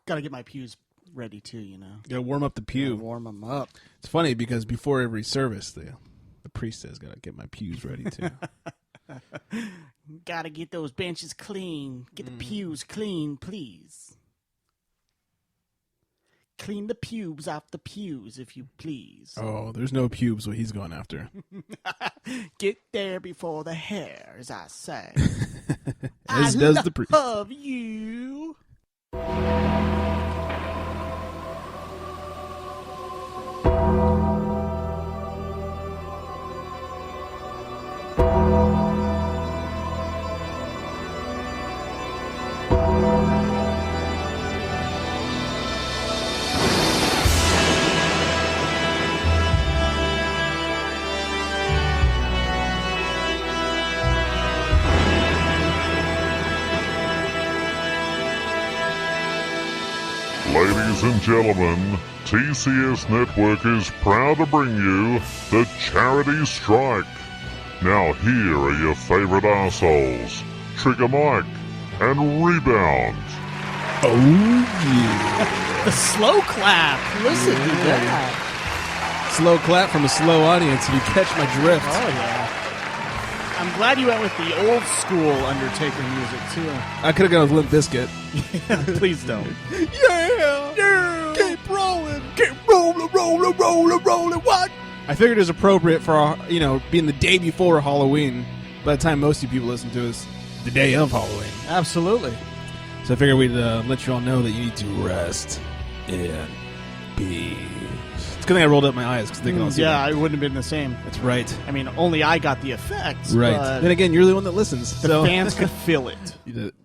Got to get my pews ready, too, you know. Got to warm up the pew. Warm them up. It's funny because before every service, the priest says, got to get my pews ready, too. Got to get those benches clean. Get the pews clean, please. Clean the pubes off the pews, if you please. Oh, there's no pubes what he's going after. Get there before the hairs, I say. As does the priest. I love you. Ladies and gentlemen, TCS Network is proud to bring you the Charity Strike. Now here are your favorite assholes, Trigger Mike and Rebound. Oh, yeah. The slow clap. Listen to that. Slow clap from a slow audience, you catch my drift. Oh, yeah. I'm glad you went with the old school Undertaker music, too. I could have gone with Limp Bizkit. Please don't. Yeah! Keep rolling! Keep rolling, what? I figured it was appropriate for, being the day before Halloween. By the time most of you people listen to us, the day of Halloween. Absolutely. So I figured we'd let you all know that you need to rest in peace. It's a good thing I rolled up my eyes because they can all see Yeah, that. it wouldn't have been the same. That's right. I mean, only I got the effects. Right. But Then again, you're the one that listens. the So fans could feel it.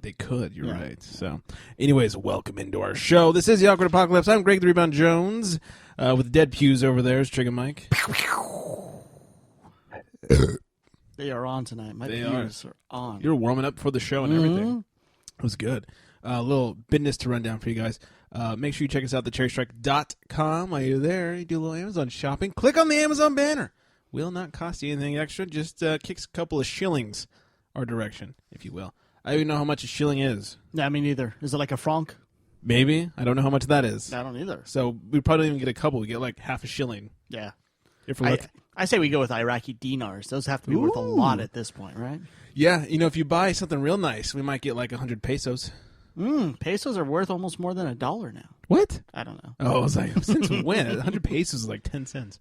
They could. You're Yeah. right. So, anyways, welcome into our show. This is the Awkward Apocalypse. I'm Greg the Rebound Jones. With Dead Pews over there is Trigger Mike. They are on tonight. My pews are on. You're warming up for the show and everything. It was good. A little business to run down for you guys. Make sure you check us out, thecherrystrike.com. While you're there, you do a little Amazon shopping. Click on the Amazon banner. Will not cost you anything extra. Just kicks a couple of shillings our direction, if you will. I don't even know how much a shilling is. Yeah, me neither. Is it like a franc? Maybe. I don't know how much that is. I don't either. So we probably don't even get a couple. We get like half a shilling. Yeah. If we're lucky. I say we go with Iraqi dinars. Those have to be worth a lot at this point, right? Yeah, if you buy something real nice, we might get like 100 pesos. Pesos are worth almost more than $1 now. What? I don't know. Oh, I was like, since when? 100 pesos is like 10 cents.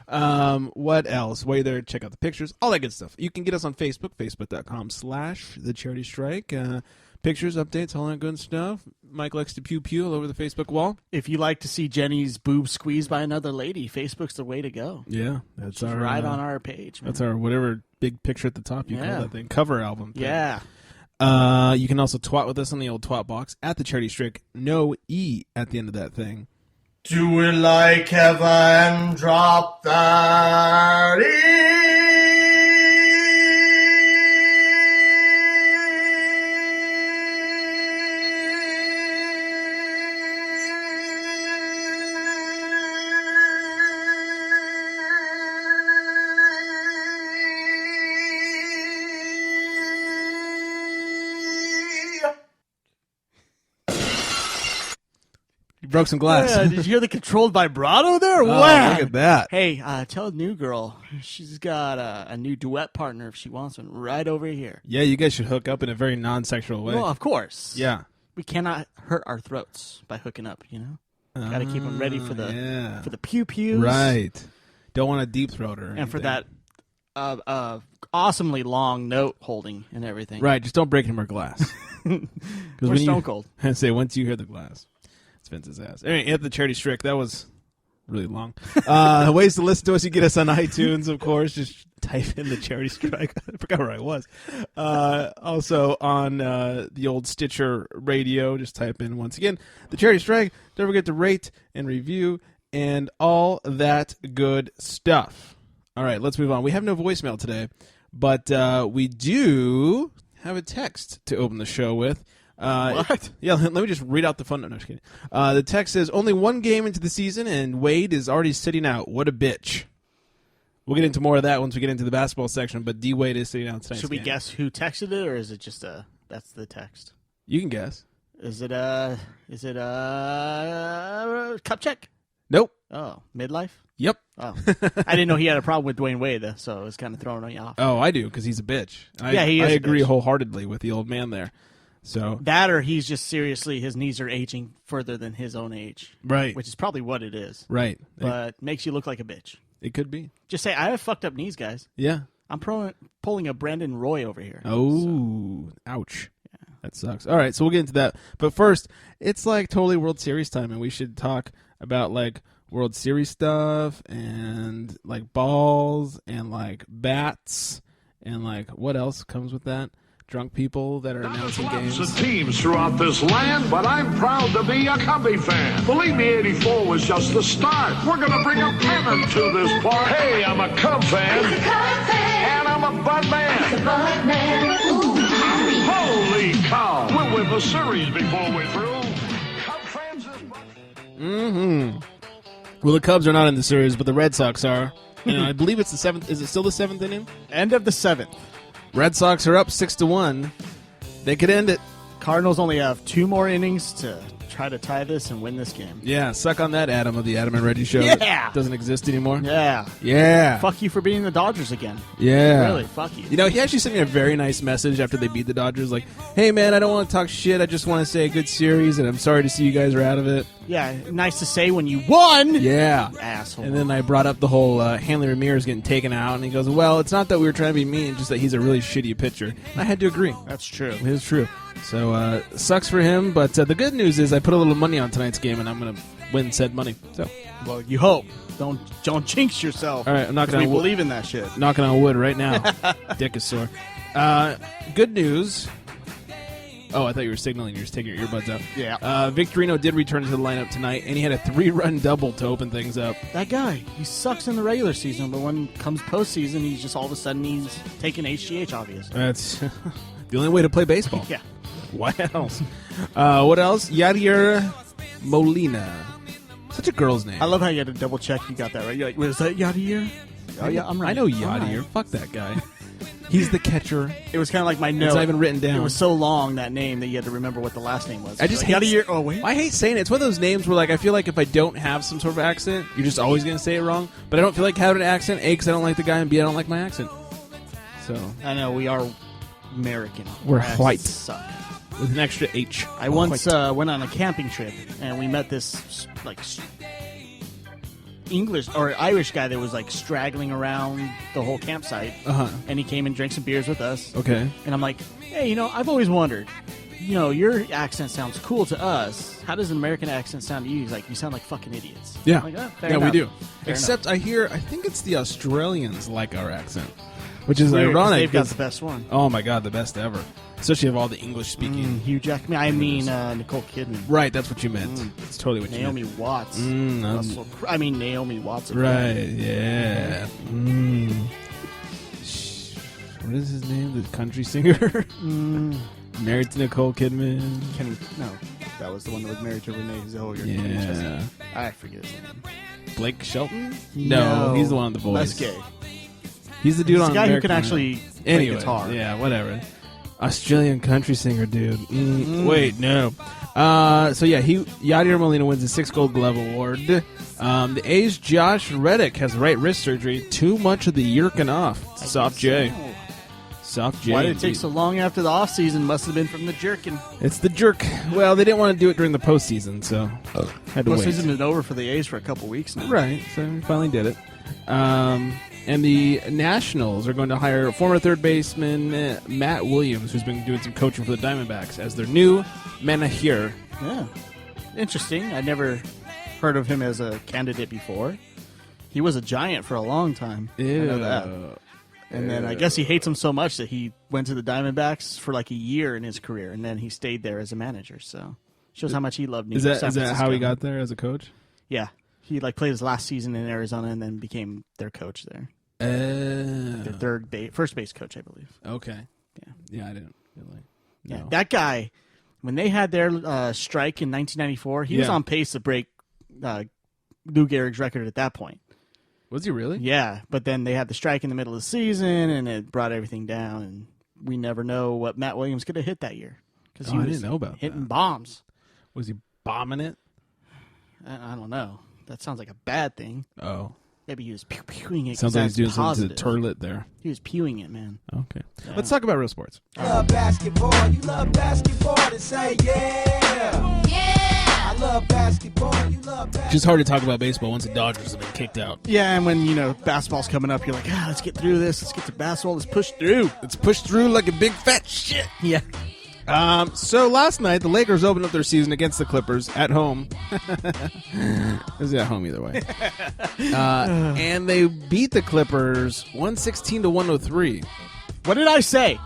What else? While you're there, check out the pictures, all that good stuff. You can get us on Facebook, facebook.com/thecharitystrike. Pictures, updates, all that good stuff. Mike likes to pew all over the Facebook wall. If you like to see Jenny's boob squeezed by another lady, Facebook's the way to go. Yeah, that's our right on our page. Man. That's our whatever big picture at the top you call that thing, cover album thing. Yeah. You can also twat with us on the old twat box at the Charity Strike. No E at the end of that thing. Do it like heaven, drop that E. You broke some glass. Yeah, did you hear the controlled vibrato there? Oh, Wow. look at that. Hey, tell the new girl she's got a new duet partner if she wants one right over here. Yeah, you guys should hook up in a very non-sexual way. Well, of course. Yeah. We cannot hurt our throats by hooking up, you know? Got to keep them ready for the pew-pews. Right. Don't want a deep throat or anything. And for that awesomely long note holding and everything. Right, just don't break any more glass. Or Stone Cold. I say, once you hear the glass, it's Vince's ass. Anyway, at the Charity Strike, that was really long. Ways to listen to us, you get us on iTunes, of course. Just type in the Charity Strike. I forgot where I was. Also on the old Stitcher radio, just type in, once again, the Charity Strike. Don't forget to rate and review and all that good stuff. All right, let's move on. We have no voicemail today, but we do have a text to open the show with. What? Yeah, let me just read out the phone. No, just kidding. The text says, only one game into the season, and Wade is already sitting out. What a bitch. We'll get into more of that once we get into the basketball section, but D. Wade is sitting out tonight's Should we game. guess who texted it, or is it just that's the text? You can guess. Is it a cup check? Nope. Oh, midlife? Yep. Oh. I didn't know he had a problem with Dwayne Wade, though, so it was kind of throwing me off. Oh, I do, because he's a bitch. Yeah, he is I a agree bitch. wholeheartedly with the old man there. So That or he's just seriously, his knees are aging further than his own age. Right. Which is probably what it is. Right. But makes you look like a bitch. It could be. Just say, I have fucked up knees, guys. Yeah. I'm pulling a Brandon Roy over here. Oh, ouch. Yeah. That sucks. All right, so we'll get into that. But first, it's like totally World Series time, and we should talk about like World Series stuff and like balls and like bats and like what else comes with that? Drunk people that are announcing games. Lots of teams throughout this land, but I'm proud to be a Cubby fan. Believe me, 84 was just the start. We're going to bring a pennant to this park. Hey, I'm a Cub fan. He's a Cub fan. And I'm a Bud man. He's a Bud man. Ooh, Harry. Holy cow. We'll win the series before we're through. Cub fans is Bud. Well, the Cubs are not in the series, but the Red Sox are. And I believe it's the seventh. Is it still the seventh inning? End of the seventh. Red Sox are up 6-1. They could end it. Cardinals only have 2 more innings to try to tie this and win this game. Yeah, suck on that, Adam of the Adam and Reggie show. Yeah. That doesn't exist anymore. Yeah. Yeah. Fuck you for beating the Dodgers again. Yeah. Really, fuck you. You know, he actually sent me a very nice message after they beat the Dodgers, like, hey, man, I don't want to talk shit. I just want to say a good series, and I'm sorry to see you guys are out of it. Yeah, nice to say when you won. Yeah. You asshole. And then I brought up the whole Hanley Ramirez getting taken out, and he goes, well, it's not that we were trying to be mean, just that he's a really shitty pitcher. And I had to agree. That's true. It is true. So, sucks for him, but the good news is I put a little money on tonight's game, and I'm going to win said money. So, Well, you hope. Don't jinx yourself. all right, I'm knocking 'Cause we on wood. believe in that shit. Knocking on wood right now. Dick is sore. Good news. Oh, I thought you were signaling. You're just taking your earbuds out. Yeah. Victorino did return to the lineup tonight, and he had a 3-run double to open things up. That guy, he sucks in the regular season, but when it comes postseason, he's just all of a sudden he's taking HGH, obviously. That's the only way to play baseball. Yeah. What else? What else? Yadier Molina. Such a girl's name. I love how you had to double check you got that right. You're like, was that Yadier? Oh, yeah, I'm right. I know I'm Yadier. right. Fuck that guy. He's the catcher. It was kind of like my note. It's not even written down. It was so long, that name, that you had to remember what the last name was. I just like, hate Yadier. Oh, wait. I hate saying it. It's one of those names where, like, I feel like if I don't have some sort of accent, you're just always going to say it wrong. But I don't feel like having an accent, A, because I don't like the guy, and B, I don't like my accent. So, I know, we are American. We're Our accents white. Suck. with an extra H. I once went on a camping trip, and we met this, like, English or Irish guy that was like straggling around the whole campsite, and he came and drank some beers with us. Okay. And I'm like, hey, I've always wondered, your accent sounds cool to us. How does an American accent sound to you? He's like, you sound like fucking idiots. Yeah. I'm like, oh, fair yeah, enough. we do. Fair Except enough. I think it's the Australians like our accent, which is Weird, 'cause ironic. They've got 'cause- the best one. Oh my god, the best ever. Especially of all the English speaking. Hugh Jackman. I mean, Nicole Kidman. Right, that's what you meant. That's totally what Naomi you meant. Watts. Naomi Watts. Right, yeah. What is his name? The country singer? Married to Nicole Kidman. No, that was the one that was married to Renee Zellweger. Yeah. I forget his name. Blake Shelton? No, he's the one on The Voice. Less gay. He's the dude He's on the guy who American can Idol. actually play Anyway, guitar. yeah, whatever. Australian country singer, dude. Wait, no. So yeah, Yadier Molina wins the 6th Gold Glove Award. The A's Josh Reddick has right wrist surgery. Too much of the yerking off. Soft J. Soft J. Why did it take so long after the offseason? Must have been from the jerkin. It's the jerk. Well, they didn't want to do it during the postseason, so had to wait. Postseason is over for the A's for a couple weeks now. Right, so we finally did it. And the Nationals are going to hire former third baseman Matt Williams, who's been doing some coaching for the Diamondbacks, as their new manager. Yeah. Interesting. I never heard of him as a candidate before. He was a Giant for a long time. I know that. And then I guess he hates him so much that he went to the Diamondbacks for like a year in his career, and then he stayed there as a manager. So shows how much he loved New York. Is that how he got there as a coach? Yeah. He played his last season in Arizona and then became their coach there. Their first base coach, I believe. Okay. Yeah. Yeah, I didn't really. Yeah, know. that guy, when they had their strike in 1994, he was on pace to break Lou Gehrig's record at that point. Was he really? Yeah, but then they had the strike in the middle of the season, and it brought everything down, and we never know what Matt Williams could have hit that year. because I didn't know about hitting that. bombs. Was he bombing it? I don't know. That sounds like a bad thing. Oh. Maybe he was pewing it. Sounds like he's doing something positive. to the toilet there. He was pewing it, man. Okay. Let's talk about real sports. Love basketball. You love basketball. Then say yeah. I love basketball. You love basketball. Just hard to talk about baseball once the Dodgers have been kicked out. Yeah, and when, basketball's coming up, you're like, let's get through this. Let's get to basketball. Let's push through. It's pushed through like a big fat shit. Yeah. So last night, the Lakers opened up their season against the Clippers at home. It was at home either way. And they beat the Clippers 116-103. What did I say?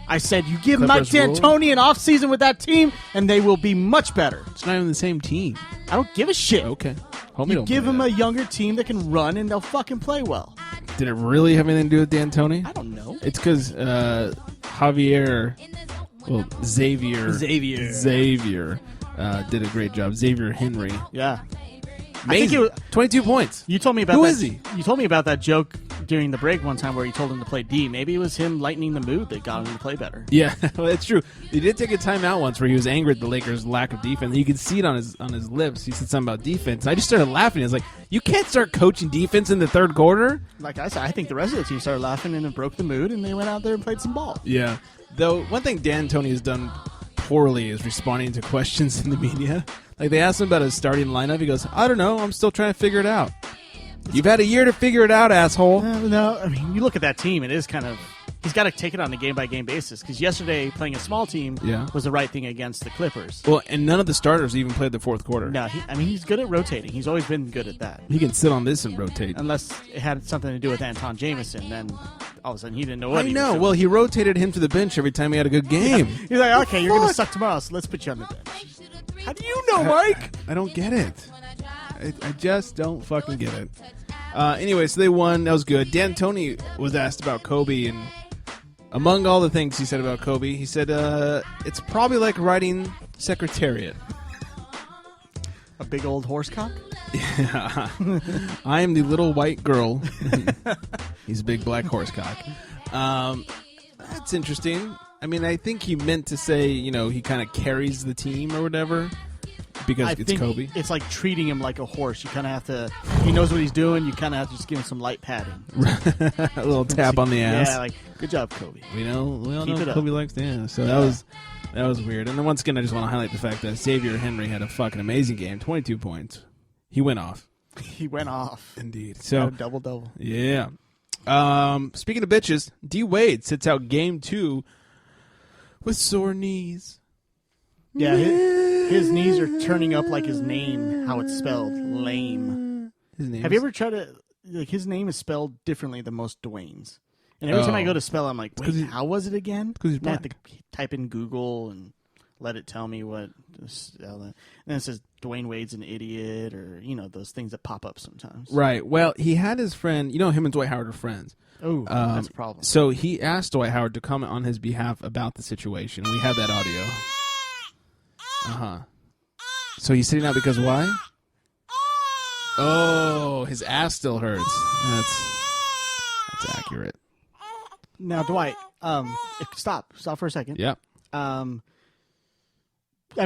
I said, you give Clippers Mike D'Antoni an offseason with that team, and they will be much better. It's not even the same team. I don't give a shit. Okay. Homie You don't give play him that. a younger team that can run, and they'll fucking play well. Did it really have anything to do with D'Antoni? I don't know. It's because Xavier did a great job. Xavier Henry. Yeah. Amazing. I think it was, 22 points. you told me about Who that. is he? You told me about that joke during the break one time where you told him to play D. Maybe it was him lightening the mood that got him to play better. Yeah, well, it's true. He did take a timeout once where he was angry at the Lakers' lack of defense. You could see it on his lips. He said something about defense. I just started laughing. I was like, you can't start coaching defense in the third quarter? Like I said, I think the rest of the team started laughing and it broke the mood, and they went out there and played some ball. Yeah. Though, one thing D'Antoni has done poorly is responding to questions in the media. Like, they asked him about his starting lineup. He goes, I don't know. I'm still trying to figure it out. You've had a year to figure it out, asshole. No, I mean, you look at that team, it is kind of... He's got to take it on a game-by-game basis, because yesterday, playing a small team was the right thing against the Clippers. Well, and none of the starters even played the fourth quarter. No, he's good at rotating. He's always been good at that. He can sit on this and rotate. Unless it had something to do with Anton Jameson, then all of a sudden he didn't know what I he know. was doing. Well, he rotated him to the bench every time he had a good game. He's like, okay, you're going to suck tomorrow, so let's put you on the bench. How do you know, Mike? I don't get it. I just don't fucking get it. Anyway, so they won. That was good. D'Antoni was asked about Kobe, and among all the things he said about Kobe, he said, it's probably like writing Secretariat. A big old horse cock? Yeah. I am the little white girl. He's a big black horse cock. That's interesting. I mean, I think he meant to say, he kind of carries the team or whatever. Because it's think Kobe. It's like treating him like a horse. You kind of have to... He knows what he's doing. You kind of have to just give him some light padding. A little tap on the ass. Yeah, like, good job, Kobe. We all Keep know it up. Kobe likes to. Yeah, so that was weird. And then once again, I just want to highlight the fact that Xavier Henry had a fucking amazing game. 22 points. He went off. He went off. Indeed. Got So a double-double. yeah. Speaking of bitches, D Wade sits out game 2 with sore knees. Yeah, his knees are turning up like his name, how it's spelled. Lame. His name. Have you ever tried to... Like, his name is spelled differently than most Dwayne's. And every time I go to spell, I'm like, wait, how was it again? 'cause he's And I have black. to type in Google and let it tell me what... And then it says, Dwayne Wade's an idiot, or, those things that pop up sometimes. Right. Well, he had his friend. Him and Dwight Howard are friends. Oh, that's a problem. So he asked Dwight Howard to comment on his behalf about the situation. We have that audio. So he's sitting out because why? Oh, his ass still hurts. That's accurate. Now, Dwight, stop for a second. Yep. I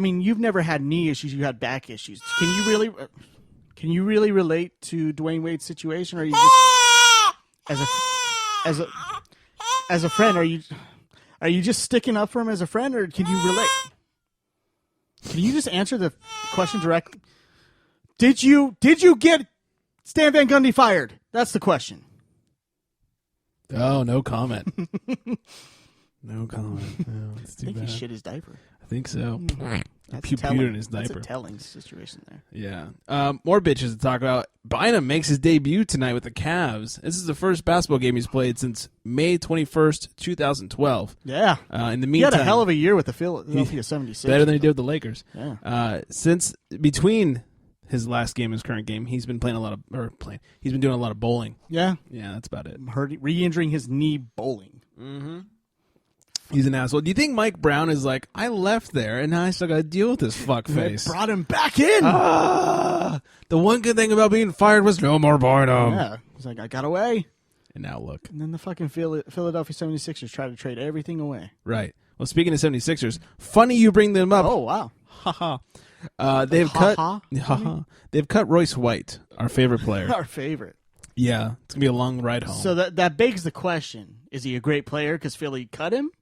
mean, you've never had knee issues; you had back issues. Can you really relate to Dwayne Wade's situation, or are you just as a friend? Are you just sticking up for him as a friend, or can you relate? Can you just answer the question directly? Did you get Stan Van Gundy fired? That's the question. Oh, no comment. No comment. No, it's too I think bad. he shit his diaper. I think so. That's Pewter in his That's diaper. a telling situation there. Yeah. More bitches to talk about. Bynum makes his debut tonight with the Cavs. This is the first basketball game he's played since May 21st, 2012. Yeah. In the He meantime, had a hell of a year with the Philadelphia 76. better than he did with the Lakers. Yeah. Since between his last game and his current game, he's been playing he's been doing a lot of bowling. Yeah. Yeah, that's about it. Re-injuring his knee bowling. He's an asshole. Do you think Mike Brown is like, I left there and now I still got to deal with this fuckface? They brought him back in. The one good thing about being fired was no more Bynum. Yeah. He's like, I got away. And now look. And then the fucking Philadelphia 76ers tried to trade everything away. Right. Well, speaking of 76ers, funny you bring them up. Oh, wow. Haha. They've cut Royce White, our favorite player. Our favorite. Yeah, it's gonna be a long ride home. So that begs the question: is he a great player because Philly cut him,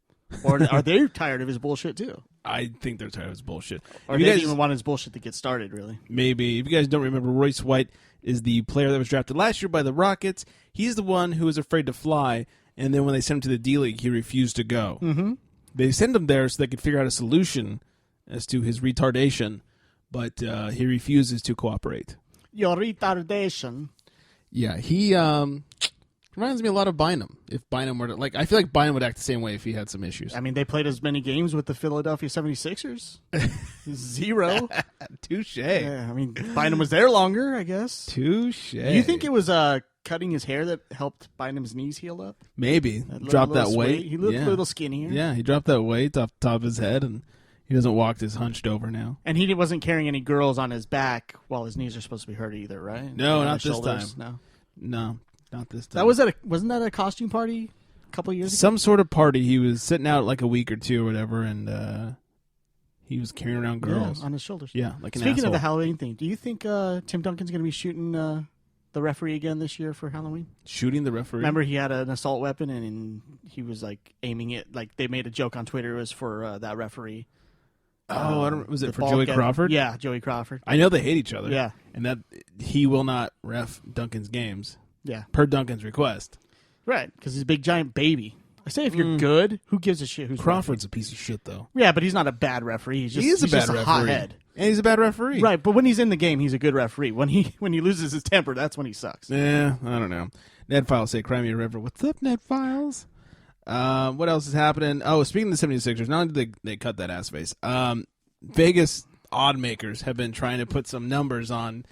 or are they tired of his bullshit too? I think they're tired of his bullshit. Or they didn't even want his bullshit to get started, really. Maybe. If you guys don't remember, Royce White is the player that was drafted last year by the Rockets. He's the one who was afraid to fly, and then when they sent him to the D-League, he refused to go. Mm-hmm. They sent him there so they could figure out a solution as to his retardation, but he refuses to cooperate. Your retardation. Yeah, he reminds me a lot of Bynum. If Bynum were to, I feel like Bynum would act the same way if he had some issues. I mean, they played as many games with the Philadelphia 76ers. 0. Touche. Yeah, I mean, Bynum was there longer, I guess. Touche. Do you think it was cutting his hair that helped Bynum's knees heal up? Maybe. Drop that little weight. He looked a little skinnier. Yeah, he dropped that weight off the top of his head, and he doesn't walk this hunched over now. And he wasn't carrying any girls on his back while his knees are supposed to be hurt either, right? No, Or not this shoulders? time. No. No, not this time. Wasn't that a costume party a couple years ago? Some sort of party. He was sitting out like a week or two or whatever, and he was carrying around girls. Yeah, on his shoulders. Yeah, like an Speaking asshole. of the Halloween thing, do you think Tim Duncan's going to be shooting the referee again this year for Halloween? Shooting the referee? Remember, he had an assault weapon, and he was aiming it. They made a joke on Twitter. It was for that referee. Oh, I don't. Was it the for bald Joey guy. Crawford? Yeah, Joey Crawford. I know they hate each other. Yeah. And that he will not ref Duncan's games Yeah, per Duncan's request. right. Because he's a big giant baby. I say if you're good, who gives a shit? Who's Crawford's a piece of shit, though. referee? Yeah, but he's not a bad referee. He's just, He is a he's bad just referee. hothead. And he's a bad referee. Right, but when he's in the game, he's a good referee. When he loses his temper, that's when he sucks. Yeah, I don't know. Ned Files say, Cry Me a River. What's up, Ned Files? What else is happening? Oh, speaking of the 76ers, not only did they cut that ass face, Vegas odd makers have been trying to put some numbers on,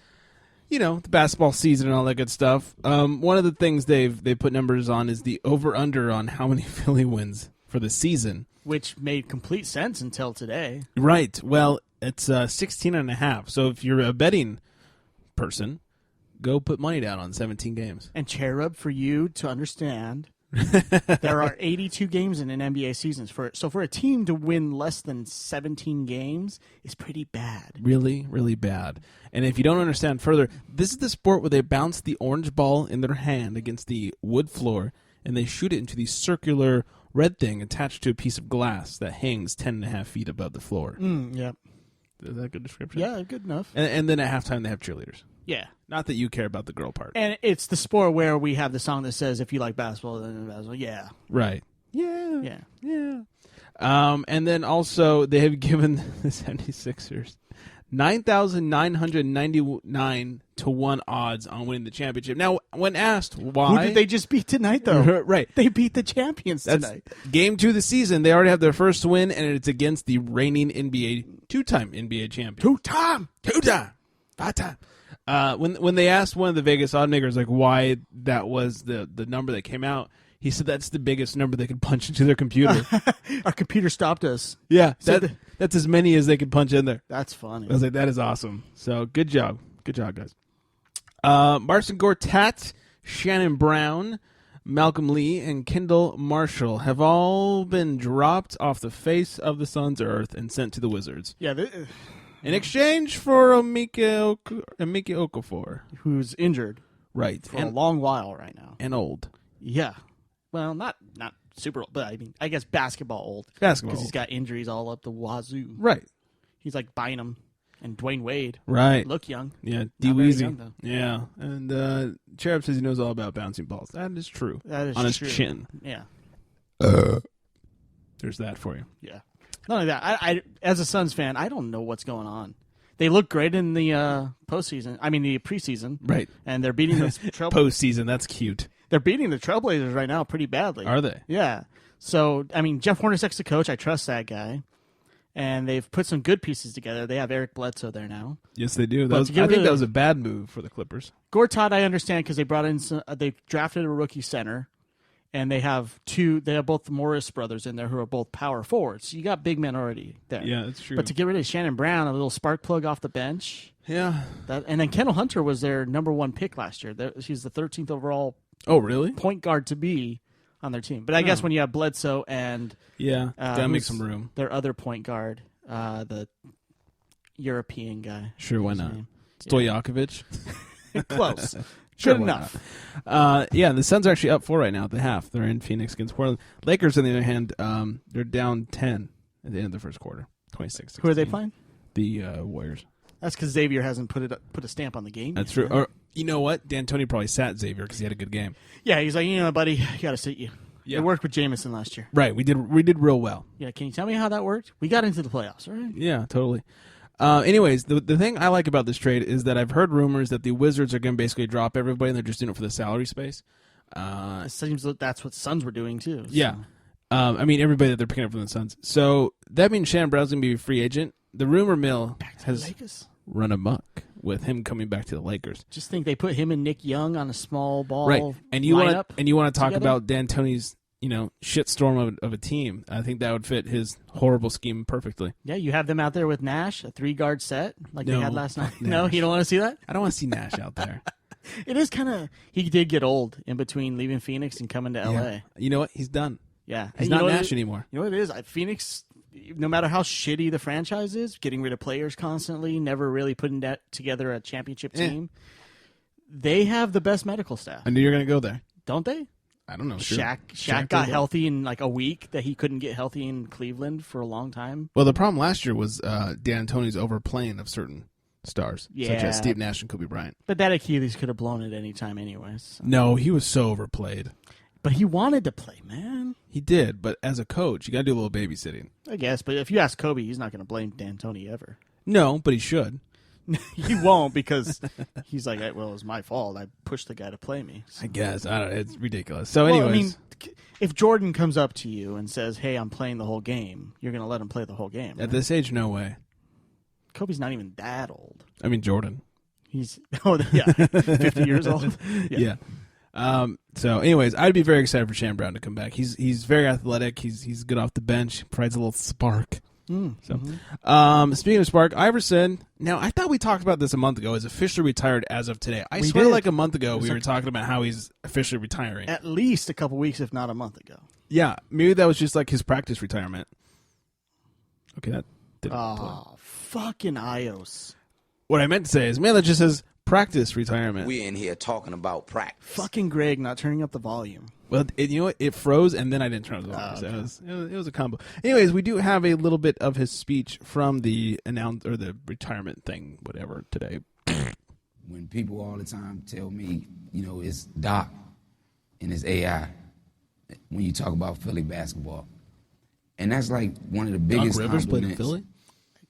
the basketball season and all that good stuff. One of the things they've put numbers on is the over-under on how many Philly wins for the season. Which made complete sense until today. Right. Well, it's 16.5. So if you're a betting person, go put money down on 17 games. And Cherub, for you to understand, there are 82 games in an NBA season. So for a team to win less than 17 games is pretty bad. Really, really bad. And if you don't understand further, this is the sport where they bounce the orange ball in their hand against the wood floor, and they shoot it into the circular red thing attached to a piece of glass that hangs 10.5 feet above the floor. Yeah. Is that a good description? Yeah, good enough. And then at halftime, they have cheerleaders. Yeah. Not that you care about the girl part. And it's the sport where we have the song that says, if you like basketball, then basketball. Yeah. Right. Yeah. Yeah. Yeah. And then also, they have given the 76ers 9,999 to 1 odds on winning the championship. Now, when asked why... Who did they just beat tonight, though? Right. They beat the champions tonight. Game 2 of the season. They already have their first win, and it's against the reigning two-time NBA champion. Two-time. 5-time. When they asked one of the Vegas oddmakers why that was the number that came out, he said that's the biggest number they could punch into their computer. Our computer stopped us. Yeah, that's as many as they could punch in there. That's funny. I was like, that is awesome. So good job, guys. Marcin Gortat, Shannon Brown, Malcolm Lee, and Kendall Marshall have all been dropped off the face of the sun's earth and sent to the Wizards. Yeah. In exchange for Emeka Okafor. Who's injured. Right. For a long while right now. And old. Yeah. Well, not super old, but I mean, I guess basketball old. Basketball Because he's got injuries all up the wazoo. Right. He's like Bynum and Dwayne Wade. Right. Look young. Yeah. Not very D-Weezy. young, though. Yeah. And Cherub says he knows all about bouncing balls. That is true. That is on his true. chin. Yeah. There's that for you. Yeah. Not only that, I as a Suns fan, I don't know what's going on. They look great in the postseason. I mean, the preseason. Right. And they're beating the Postseason. That's cute. They're beating the Trailblazers right now pretty badly. Are they? Yeah. So, I mean, Jeff Hornacek's the coach. I trust that guy. And they've put some good pieces together. They have Eric Bledsoe there now. Yes, they do. But I think that was a bad move for the Clippers. Gortat, I understand, because they brought in they drafted a rookie center, and they have both the Morris brothers in there who are both power forwards. So you got big men already there. Yeah, that's true. But to get rid of Shannon Brown, a little spark plug off the bench. Yeah. And then Kendall Hunter was their number 1 pick last year. He's the 13th overall Oh, really? point guard to be on their team. But I guess when you have Bledsoe and gotta make some room. Their other point guard, the European guy. Sure, why not? Stojakovic. Close. Sure, Good enough. The Suns are actually up 4 right now at the half. They're in Phoenix against Portland. Lakers, on the other hand, they're down 10 at the end of the first quarter. 26. Who are they playing? The Warriors. That's because Xavier hasn't put a stamp on the game. That's yet, true. right? Or you know what? D'Antoni probably sat Xavier because he had a good game. Yeah, he's like, buddy, I got to sit you. Yeah. It worked with Jameson last year. Right. We did real well. Yeah, can you tell me how that worked? We got into the playoffs, right? Yeah, totally. Anyways, the thing I like about this trade is that I've heard rumors that the Wizards are going to basically drop everybody and they're just doing it for the salary space. It seems that that's what Suns were doing too. So. Yeah. Everybody that they're picking up from the Suns. So that means Shannon Brown's going to be a free agent. The rumor mill has run amok with him coming back to the Lakers. Just think they put him and Nick Young on a small ball Right. And you lineup want to talk together? about D'Antoni's shitstorm of a team. I think that would fit his horrible scheme perfectly. Yeah, you have them out there with Nash, a 3-guard set like No, they had last night. fuck No, Nash. you don't want to see that? I don't want to see Nash out there. It is kind of. He did get old in between leaving Phoenix and coming to LA. You know what? He's done. Yeah, He's And not you know what Nash anymore. You know what it is? Phoenix, no matter how shitty the franchise is, getting rid of players constantly, never really putting together a championship team. They have the best medical staff. I knew you were going to go there. Don't they? I don't know. Sure. Shaq got healthy in like a week that he couldn't get healthy in Cleveland for a long time. Well, the problem last year was D'Antoni's overplaying of certain stars, such as Steve Nash and Kobe Bryant. But that Achilles could have blown it any time anyways. So. No, he was so overplayed. But he wanted to play, man. He did, but as a coach, you got to do a little babysitting. I guess, but if you ask Kobe, he's not going to blame D'Antoni ever. No, but he should. He won't because he's like, well, it was my fault. I pushed the guy to play me. So. I guess. I don't know. It's ridiculous. So, anyways. If Jordan comes up to you and says, hey, I'm playing the whole game, you're going to let him play the whole game. At this age, no way. Kobe's not even that old. I mean, Jordan. He's, 50 years old. Yeah. So, anyways, I'd be very excited for Shannon Brown to come back. He's very athletic. He's good off the bench. Provides a little spark. Speaking of spark, Iverson. Now, I thought we talked about this a month ago. Is officially retired as of today. I swear, like a month ago, we were talking about how he's officially retiring. At least a couple weeks, if not a month ago. Yeah, maybe that was just like his practice retirement. Okay, that didn't. Fucking Ios. What I meant to say is, man, that just says practice retirement. We in here talking about practice. Fucking Greg not turning up the volume. Well, you know what? It froze, and then I didn't turn it on. Okay. So it was a combo. Anyways, we do have a little bit of his speech from the the retirement thing, whatever, today. When people all the time tell me, it's Doc and it's AI, when you talk about Philly basketball, and that's like one of the biggest Doc Rivers played in compliments Philly?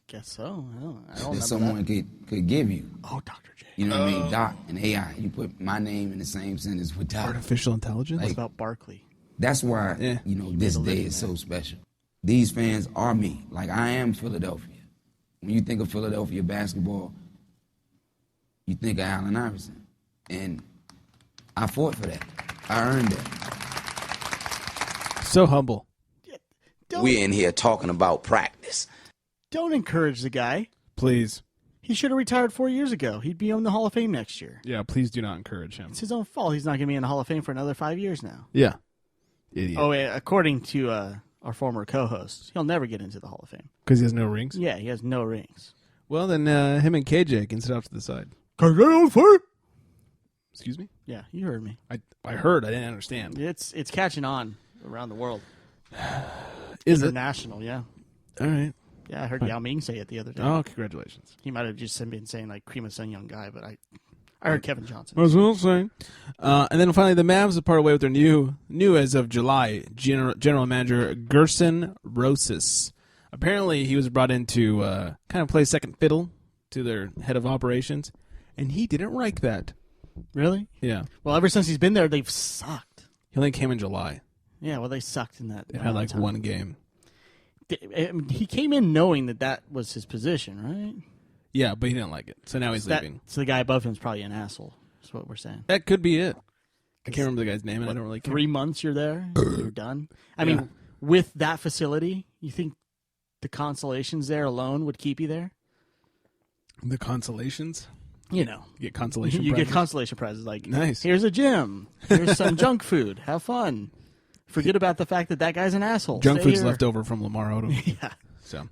Guess so. I don't that someone could give you. Oh, Dr. J. You know what I mean? Doc and AI. You put my name in the same sentence with Doc. Artificial intelligence? What about Barkley? That's why, this day is so special. These fans are me. Like, I am Philadelphia. When you think of Philadelphia basketball, you think of Allen Iverson. And I fought for that. I earned that. So humble. We in here talking about practice. Don't encourage the guy. Please. He should have retired 4 years ago. He'd be in the Hall of Fame next year. Yeah, please do not encourage him. It's his own fault. He's not going to be in the Hall of Fame for another 5 years now. Yeah. Idiot. Oh, according to our former co-host, he'll never get into the Hall of Fame. Because he has no rings? Yeah, he has no rings. Well, then him and KJ can sit off to the side. Excuse me? Yeah, you heard me. I heard. I didn't understand. It's catching on around the world. Is it? International, yeah. All right. Yeah, I heard Yao Ming say it the other day. Oh, congratulations. He might have just been saying, like, Cream of Sun young guy, but I heard Kevin Johnson. That's what I'm saying. And then finally, the Mavs have parted way with their new as of July, general manager Gerson Rosas. Apparently, he was brought in to kind of play second fiddle to their head of operations, and he didn't like that. Really? Yeah. Well, ever since he's been there, they've sucked. He only came in July. Yeah, well, they sucked in that. They had like time. one game. He came in knowing that was his position, right? Yeah, but he didn't like it, so now he's leaving. So the guy above him is probably an asshole. That's what we're saying. That could be it. I can't remember the guy's name, and I don't really care. 3 months you're there, you're done. I mean, with that facility, you think the consolations there alone would keep you there? The consolations? You know. You get consolation You prizes? get consolation prizes. Like, nice. Here's a gym. Here's some junk food. Have fun. Forget about the fact that guy's an asshole. Junk Stay food's here. left over from Lamar Odom. Yeah. So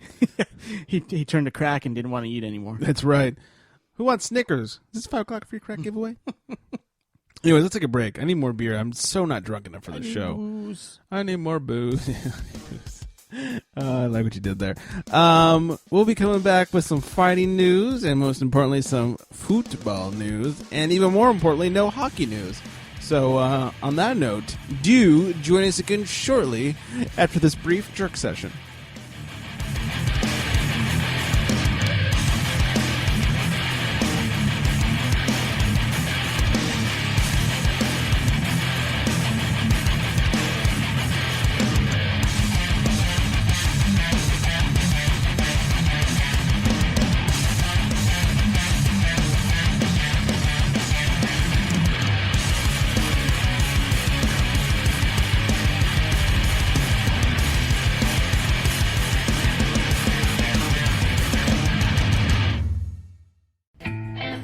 he turned to crack and didn't want to eat anymore. that's right. Who wants Snickers? Is this 5 o'clock free crack giveaway? Anyways, let's take a break. I need more beer. I'm so not drunk enough for the show. Booze. I need more booze. I like what you did there. We'll be coming back with some fighting news and most importantly some football news and even more importantly no hockey news. So on that note, do join us again shortly after this brief jerk session.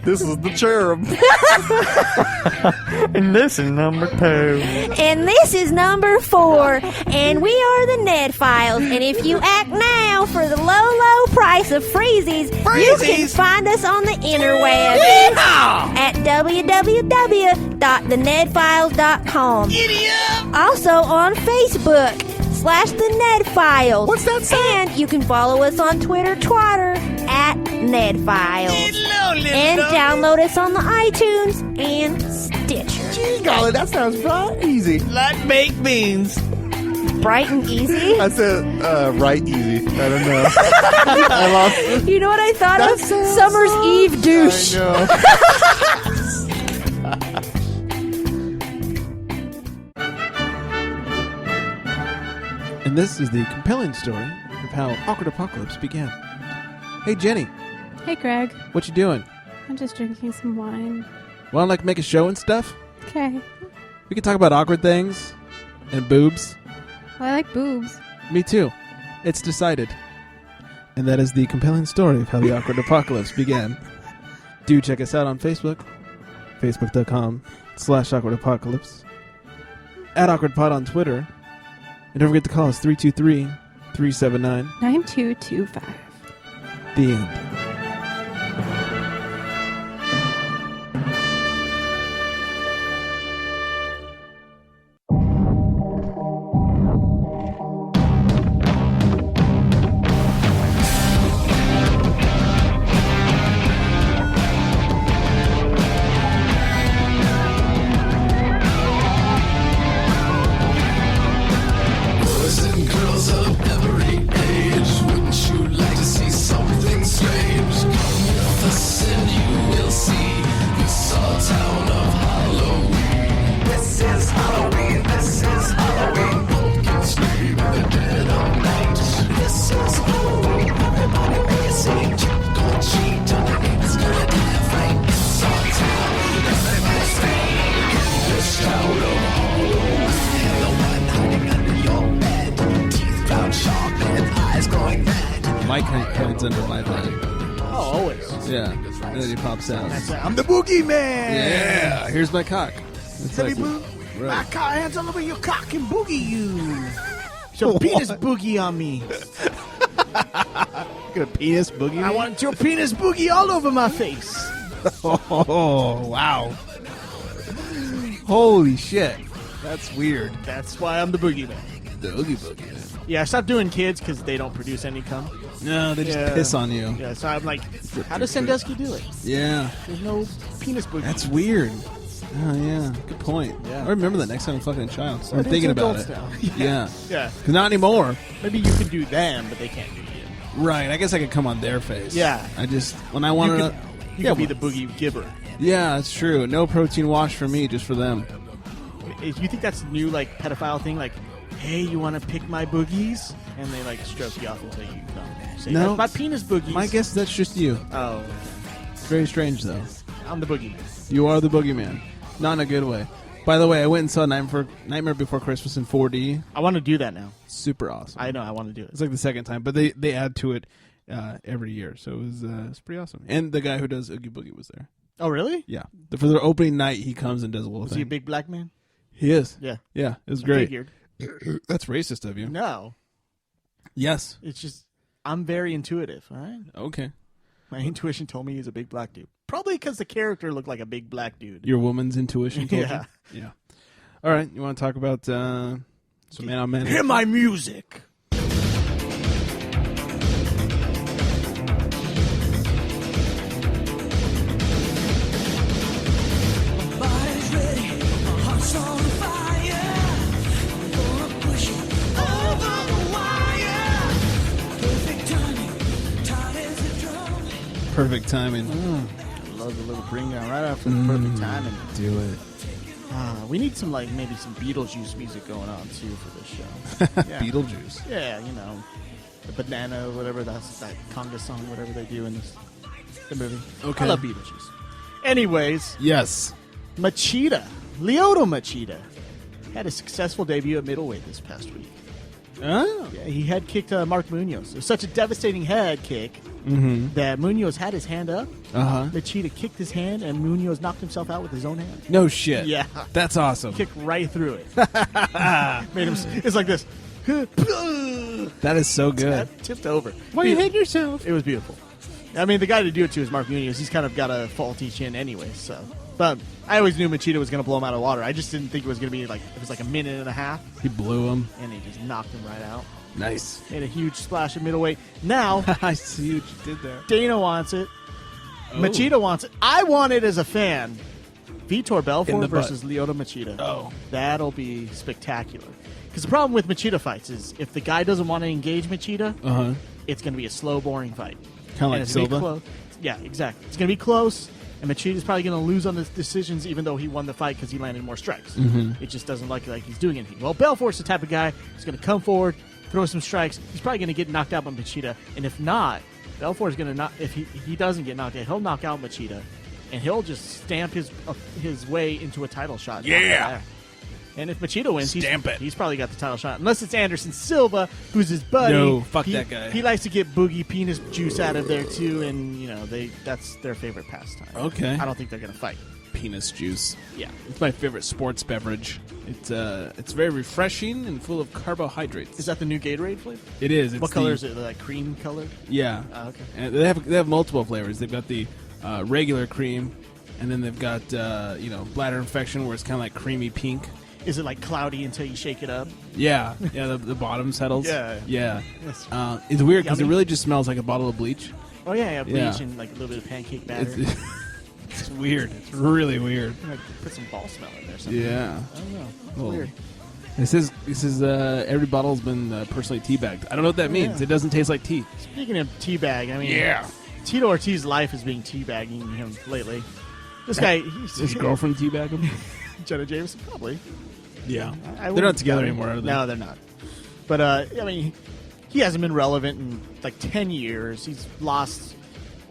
This is the cherub. And this is number 2. And this is number 4. And we are the Ned Files. And if you act now for the low, low price of freezies, you can find us on the interweb at www.thenedfiles.com. Also on Facebook /the Ned Files. What's that say? And you can follow us on Twitter, at Ned Files. And download us on the iTunes and Stitcher. Gee golly, that sounds right easy. Like baked beans. Bright and easy? I said, right easy. I don't know. I lost. You know what I thought That of? sounds Summer's right. Eve douche. I know. And this is the compelling story of how Awkward Apocalypse began. Hey Jenny, Hey, Greg. what you doing? I'm just drinking some wine. Want to like make a show and stuff? Okay. We can talk about awkward things and boobs. Well, I like boobs. Me too. It's decided. And that is the compelling story of how the Awkward Apocalypse began. Do check us out on Facebook. Facebook.com/AwkwardApocalypse. @AwkwardPod on Twitter. And don't forget to call us 323-379. 9225. The end. Boys and girls of every age, wouldn't you like to see something strange? Come with us and you will see this our town of Halloween. This is Halloween, this is Halloween. Pumpkins scream in the dead of night. This is Halloween, everybody make a scene. Trick or treat, underneath it's gonna be a fight. It's our town, everybody's fame. This town of Halloween. The one hiding under your bed, teeth ground sharp and eyes glowing red. Mike hides under my bed. Oh, always. Yeah. And then he pops out. I'm the boogeyman. Yeah. Here's my cock. It's Silly like- boo. Right. I got hands all over your cock and boogie you. Your penis boogie on me. Got a penis boogie? I want your penis boogie all over my face. Oh, wow. Holy shit. That's weird. That's why I'm the boogeyman. The Oogie Boogie. Yeah, I stopped doing kids because they don't produce any cum. No, they just Yeah. piss on you. Yeah, so I'm like, how does Sandusky do it? Yeah. There's no penis boogie. That's weird. Oh, yeah. Good point. Yeah. I remember that next time I'm fucking a child. So I'm it's thinking about adults it. now. Yeah. Yeah. 'Cause not anymore. Maybe you can do them, but they can't do you. Right. I guess I could come on their face. Yeah. I just, when I want to. You could be the boogie giver. Yeah, that's true. No protein wash for me, just for them. You think that's a new, like, pedophile thing? Like, hey, you want to pick my boogies? And they, like, stroke you off until you come. Say, No. that's my penis boogies. My guess that's just you. Oh. It's very strange, though. I'm the boogeyman. You are the boogeyman. Not in a good way. By the way, I went and saw Nightmare Before Christmas in 4D. I want to do that now. Super awesome. I know, I want to do it. It's like the second time, but they add to it every year, so it's pretty awesome. And the guy who does Oogie Boogie was there. Oh, really? Yeah. For the opening night, he comes and does a little Was thing. he a big black man? He is. Yeah. Yeah, it was I great. figured. That's racist of you. No. Yes. It's just, I'm very intuitive, all right? Okay. My intuition told me he's a big black dude. Probably because the character looked like a big black dude. Your woman's intuition told Yeah. you? Yeah. All right. You want to talk about some Man on Man? Hear my music. Perfect timing. I love the little bring down right after the perfect timing. Do it. We need some some Beetlejuice music going on too for this show. Yeah. Beetlejuice. Yeah, the banana, whatever that conga song, whatever they do in the movie. Okay. I love Beetlejuice. Anyways, Yes. Lyoto Machida had a successful debut at middleweight this past week. Oh. Yeah, he head kicked Mark Munoz. It was such a devastating head kick that Munoz had his hand up. Machida kicked his hand, and Munoz knocked himself out with his own hand. No shit. Yeah. That's awesome. Kicked right through it. Made him. It's like this. That is so good. Tipped over. Why you hate yourself? It was beautiful. I mean, the guy to do it to is Mark Munoz. He's kind of got a faulty chin anyway, so. But I always knew Machida was going to blow him out of water. I just didn't think it was going to be it was like a minute and a half. He blew him. And he just knocked him right out. Nice. Made a huge splash at middleweight. Now, I see what you did there. Dana wants it. Oh. Machida wants it. I want it as a fan. Vitor In Belfort the butt. versus Lyoto Machida. Oh. That'll be spectacular. Because the problem with Machida fights is if the guy doesn't want to engage Machida, it's going to be a slow, boring fight. Kind of like And it's gonna be Silva? close. Yeah, exactly. It's going to be close, and Machida's probably going to lose on the decisions even though he won the fight because he landed more strikes. It just doesn't look like he's doing anything. Well, Belfort's the type of guy who's going to come forward, throw some strikes. He's probably going to get knocked out by Machida, and if not, Belfort's going to not. If he doesn't get knocked out, he'll knock out Machida, and he'll just stamp his way into a title shot. Yeah. And if Machida wins, Stamp it. he's probably got the title shot. Unless it's Anderson Silva, who's his buddy. No, fuck that guy. He likes to get boogie penis juice out of there too, and that's their favorite pastime. Okay. I don't think they're gonna fight. Penis juice. Yeah. It's my favorite sports beverage. It's very refreshing and full of carbohydrates. Is that the new Gatorade flavor? It is. It's What color is it? Like cream colored? Yeah. Oh, okay. And they have multiple flavors. They've got the regular cream, and then they've got bladder infection where it's kind of like creamy pink. Is it like cloudy until you shake it up? Yeah, yeah. The bottom settles. Yeah. It's weird because it Yummy. really just smells like a bottle of bleach. Oh yeah, bleach Yeah. and like a little bit of pancake batter. It's weird. It's really weird. Like, put some ball smell in there. Or something. Yeah. I don't know. It's Well, weird. This is every bottle's been personally teabagged. I don't know what that means. Yeah. It doesn't taste like tea. Speaking of teabag, I mean, Yeah. Tito Ortiz's life is being teabagging him lately. This guy, His girlfriend teabag him. Jenna Jameson, probably. Yeah. I They're wouldn't not together doubt it. anymore, are they? No, they're not. But I mean, he hasn't been relevant in like 10 years. He's lost,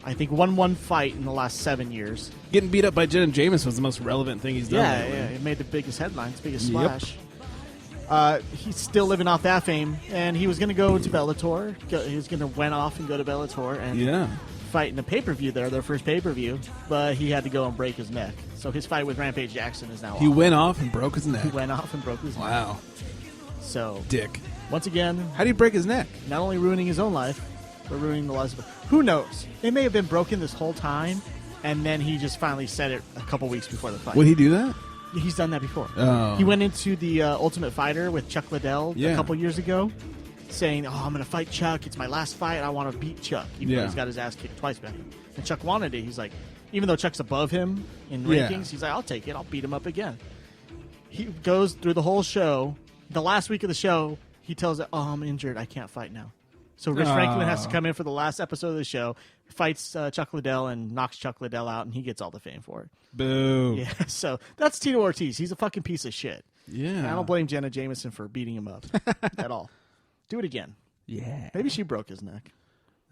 I think, one fight in the last 7 years. Getting beat up by Jen and Jameson was the most relevant thing he's done. Yeah, lately. yeah, it made the biggest headlines, biggest Yep. splash. He's still living off that fame, and he was going to go to Bellator. He was going to went off and go to Bellator and fight in a pay-per-view there, their first pay-per-view, but he had to go and break his neck. So his fight with Rampage Jackson is now He off. went off and broke his neck. He went off and broke his neck. Wow. So, Dick. once again, How do you break his neck? not only ruining his own life, but ruining the lives of... Who knows? It may have been broken this whole time, and then he just finally said it a couple weeks before the fight. Would he do that? He's done that before. Oh. He went into the Ultimate Fighter with Chuck Liddell Yeah. a couple years ago, saying, I'm going to fight Chuck. It's my last fight. I want to beat Chuck. Even though Yeah. he's got his ass kicked twice by him. And Chuck wanted it. He's like, even though Chuck's above him in Yeah. rankings, he's like, I'll take it. I'll beat him up again. He goes through the whole show. The last week of the show, he tells it, I'm injured. I can't fight now. So Rich Franklin has to come in for the last episode of the show, fights Chuck Liddell and knocks Chuck Liddell out, and he gets all the fame for it. Boo. Yeah, so that's Tito Ortiz. He's a fucking piece of shit. Yeah. I don't blame Jenna Jameson for beating him up at all. Do it again. Yeah. Maybe she broke his neck.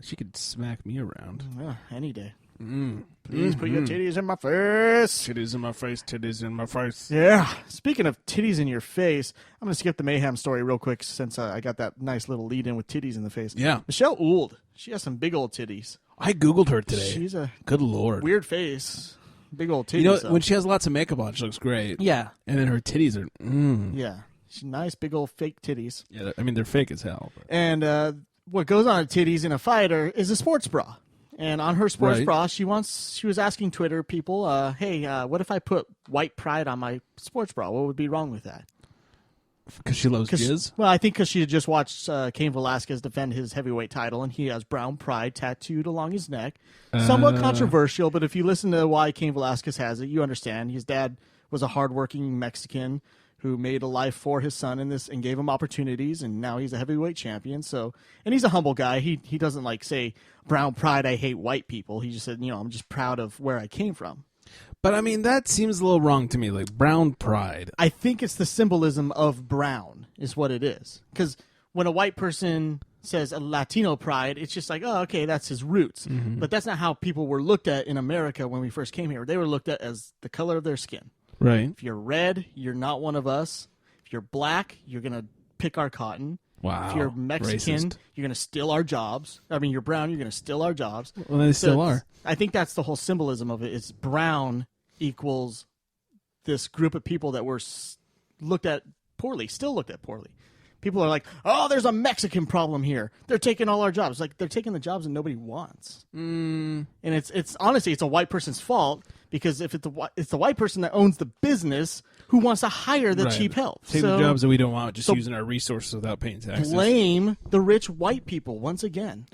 She could smack me around. Yeah, any day. Mm. Please put your titties in my face. Titties in my face, titties in my face. Yeah. Speaking of titties in your face, I'm going to skip the Mayhem story real quick since I got that nice little lead in with titties in the face. Yeah. Michelle Ould. She has some big old titties. I Googled her today. She's a Good Lord. weird face. Big old titties. You know, though. when she has lots of makeup on, she looks great. Yeah. And then her titties are... Yeah. She's nice, big old fake titties. Yeah, I mean they're fake as hell. But. And what goes on at titties in a fight is a sports bra. And on her sports bra, she was asking Twitter people, hey, what if I put white pride on my sports bra? What would be wrong with that? Because she loves jizz? Well, I think because she had just watched Cain Velasquez defend his heavyweight title, and he has brown pride tattooed along his neck. Somewhat controversial, but if you listen to why Cain Velasquez has it, you understand. His dad was a hardworking Mexican who made a life for his son in this and gave him opportunities, and now he's a heavyweight champion. So, and he's a humble guy. He doesn't like say brown pride, I hate white people. He just said, I'm just proud of where I came from. But I mean, that seems a little wrong to me, like brown pride. I think it's the symbolism of brown is what it is. Because when a white person says a Latino pride, it's just like, oh, okay, that's his roots. Mm-hmm. But that's not how people were looked at in America when we first came here. They were looked at as the color of their skin. Right. If you're red, you're not one of us. If you're black, you're going to pick our cotton. Wow. If you're Mexican, you're going to steal our jobs. I mean, you're brown, you're going to steal our jobs. Well, they still are. I think that's the whole symbolism of it. It's brown equals this group of people that were looked at poorly, still looked at poorly. People are like, oh, there's a Mexican problem here. They're taking all our jobs. Like, they're taking the jobs that nobody wants. And it's honestly, it's a white person's fault, because if it's the white person that owns the business who wants to hire the cheap help. Take the jobs that we don't want, just using our resources without paying taxes. Blame the rich white people once again.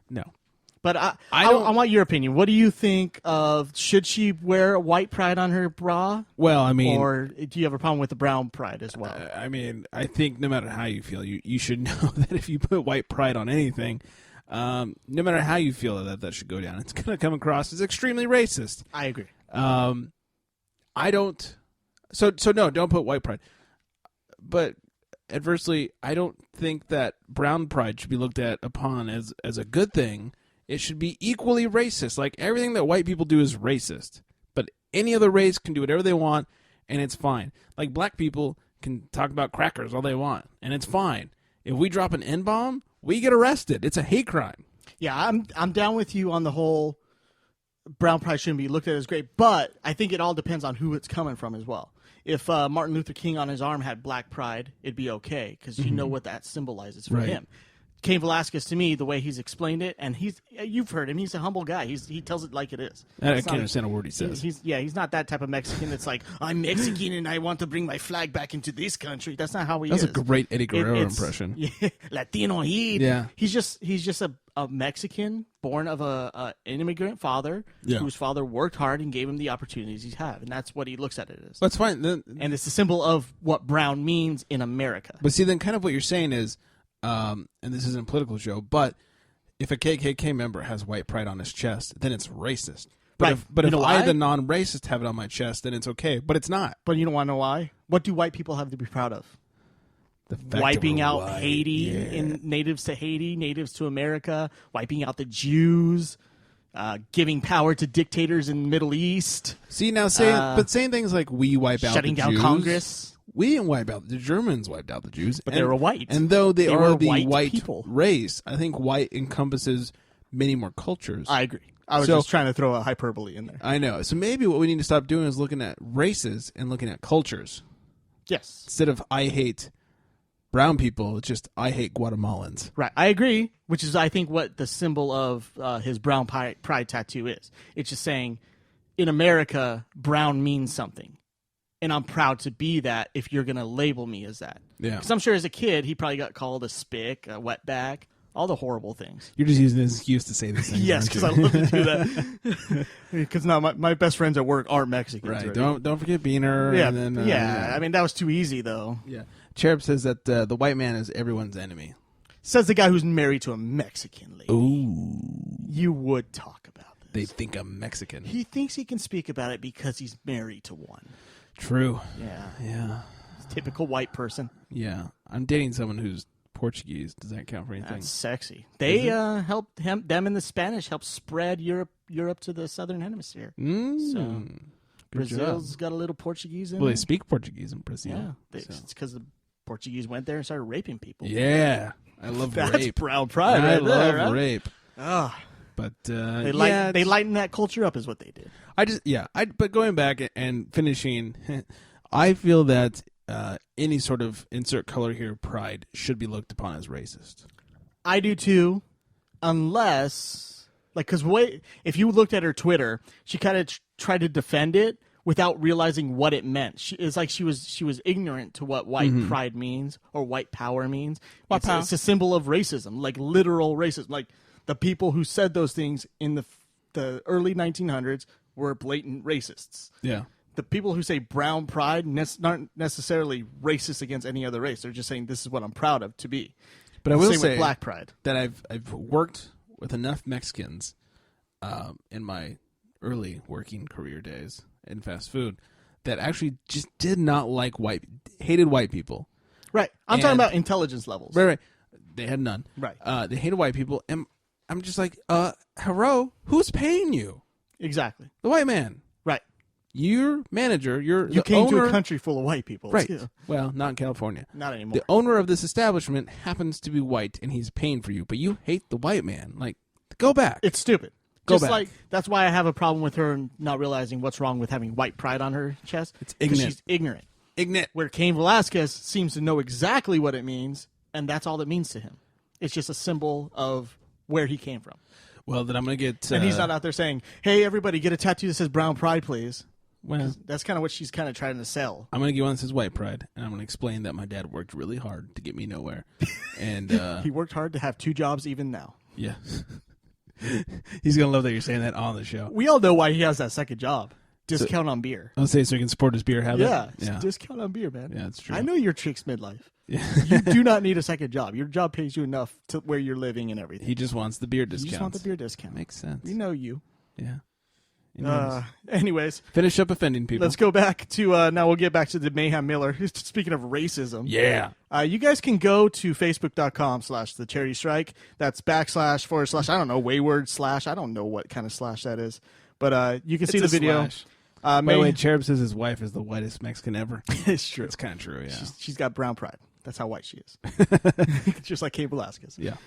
No. But I want your opinion. What do you think of, should she wear a white pride on her bra? Well, I mean... Or do you have a problem with the brown pride as well? I mean, I think no matter how you feel, you should know that if you put white pride on anything, no matter how you feel that should go down, it's going to come across as extremely racist. I agree. I don't... So no, don't put white pride. But adversely, I don't think that brown pride should be looked at upon as a good thing. It should be equally racist. Like, everything that white people do is racist. But any other race can do whatever they want, and it's fine. Like, black people can talk about crackers all they want, and it's fine. If we drop an N-bomb, we get arrested. It's a hate crime. Yeah, I'm down with you on the whole brown pride shouldn't be looked at as great, but I think it all depends on who it's coming from as well. If Martin Luther King on his arm had black pride, it'd be okay, because you know what that symbolizes for him. Cain Velasquez, to me, the way he's explained it, and you've heard him, he's a humble guy. He tells it like it is. I can't understand a word he says. He's not that type of Mexican that's like, I'm Mexican and I want to bring my flag back into this country. That's not how he is. That's a great Eddie Guerrero impression. Yeah, Latino heat. Yeah. He's just a Mexican born of an immigrant father whose father worked hard and gave him the opportunities he's had, and that's what he looks at it as. That's fine. And it's a symbol of what brown means in America. But see, then kind of what you're saying is, and this isn't a political show, but if a KKK member has white pride on his chest, then it's racist. But if I, the non-racist, have it on my chest, then it's okay. But it's not. But you don't want to know why? What do white people have to be proud of? Wiping out Haiti, and natives to Haiti, natives to America, wiping out the Jews, giving power to dictators in the Middle East. See, now saying things like we wipe out the Jews. Shutting down Congress. We didn't wipe out the Germans. Wiped out the Jews, but they were white. And though they are the white people race, I think white encompasses many more cultures. I agree. I was just trying to throw a hyperbole in there. I know. So maybe what we need to stop doing is looking at races and looking at cultures. Yes. Instead of I hate brown people, it's just I hate Guatemalans. Right. I agree, which is, I think, what the symbol of his brown pride tattoo is. It's just saying, in America, brown means something. And I'm proud to be that if you're going to label me as that. Yeah. Because I'm sure as a kid, he probably got called a spick, a wetback, all the horrible things. You're just using this excuse to say these things. Yes, because I love to do that. Because now my best friends at work are Mexicans. Right. Don't forget Beaner. Yeah. And then, yeah. I mean, that was too easy, though. Yeah. Cherub says that the white man is everyone's enemy. Says the guy who's married to a Mexican lady. Ooh. You would talk about this. They think I'm Mexican. He thinks he can speak about it because he's married to one. True. Yeah. Yeah. Typical white person. Yeah. I'm dating someone who's Portuguese. Does that count for anything? That's sexy. They helped them and the Spanish helped spread Europe to the southern hemisphere. So Brazil's got a little Portuguese in it. Well, they speak Portuguese in Brazil. Yeah. It's because the Portuguese went there and started raping people. Yeah. I love That's rape. That's brown pride I right love there, right? rape. Ah. But they lightened that culture up is what they did. But going back and finishing, I feel that any sort of insert color here pride should be looked upon as racist. I do too, unless because if you looked at her Twitter, she kind of tried to defend it without realizing what it meant. It's like she was ignorant to what white pride means or white power means. It's a symbol of racism, like literal racism. Like the people who said those things in the early 1900s were blatant racists. Yeah. The people who say brown pride aren't necessarily racist against any other race. They're just saying this is what I'm proud of to be. But I will Same say with black pride. that I've worked with enough Mexicans in my early working career days in fast food that actually just did not like hated white people. Right. I'm talking about intelligence levels. Right. They had none. Right. They hated white people, and I'm just like, hello, who's paying you? Exactly. The white man. Right. Your manager, You the came owner, to a country full of white people. right? Too. Well, not in California. Not anymore. The owner of this establishment happens to be white, and he's paying for you, but you hate the white man. Like, go back. It's stupid. Go Just back. like that's why I have a problem with her not realizing what's wrong with having white pride on her chest. It's 'Cause ignorant. She's ignorant. Ignorant. Where Cain Velasquez seems to know exactly what it means, and that's all it means to him. It's just a symbol of where he came from. Well, then I'm gonna get. And he's not out there saying, "Hey, everybody, get a tattoo that says brown pride, please." Well, That's kind of what she's kind of trying to sell. I'm gonna get one that says white pride, and I'm gonna explain that my dad worked really hard to get me nowhere, and He worked hard to have 2 jobs even now. yeah, he's gonna love that you're saying that on the show. We all know why he has that second job. Discount on beer. I'll say so he can support his beer habit. Yeah, yeah, discount on beer, man. yeah, that's true. I know your tricks midlife. Yeah. You do not need a second job. Your job pays you enough to where you're living and everything. He just wants the beer You discount. just want the beer discount. Makes sense. We know you. Yeah. Anyways, Finish up offending people. let's go back to now. We'll get back to the Mayhem Miller. Speaking of racism, Yeah. you guys can go to facebook.com/the charity strike. That's // I don't know, wayward / I don't know what kind of slash that is, but you can see the It's a video. slash. By the way, Cherub says his wife is the whitest Mexican ever. It's true. It's kind of true, yeah. She's got brown pride. That's how white she is. Just like Cain Velasquez. Yeah.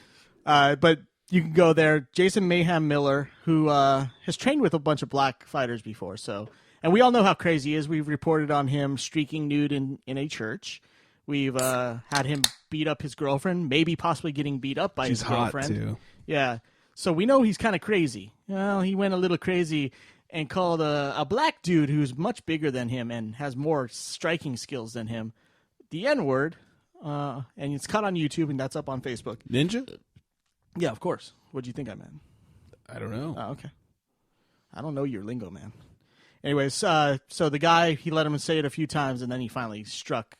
But you can go there. Jason Mayhem Miller, who has trained with a bunch of black fighters before. And we all know how crazy he is. We've reported on him streaking nude in a church. We've had him beat up his girlfriend, maybe possibly getting beat up by She's his hot, girlfriend. too. Yeah. So we know he's kind of crazy. Well, he went a little crazy and called a black dude who's much bigger than him and has more striking skills than him the N-word. And it's caught on YouTube, and that's up on Facebook. Ninja? Yeah, of course. What do you think I meant? I don't know. Oh, okay. I don't know your lingo, man. Anyways, so the guy, he let him say it a few times, and then he finally struck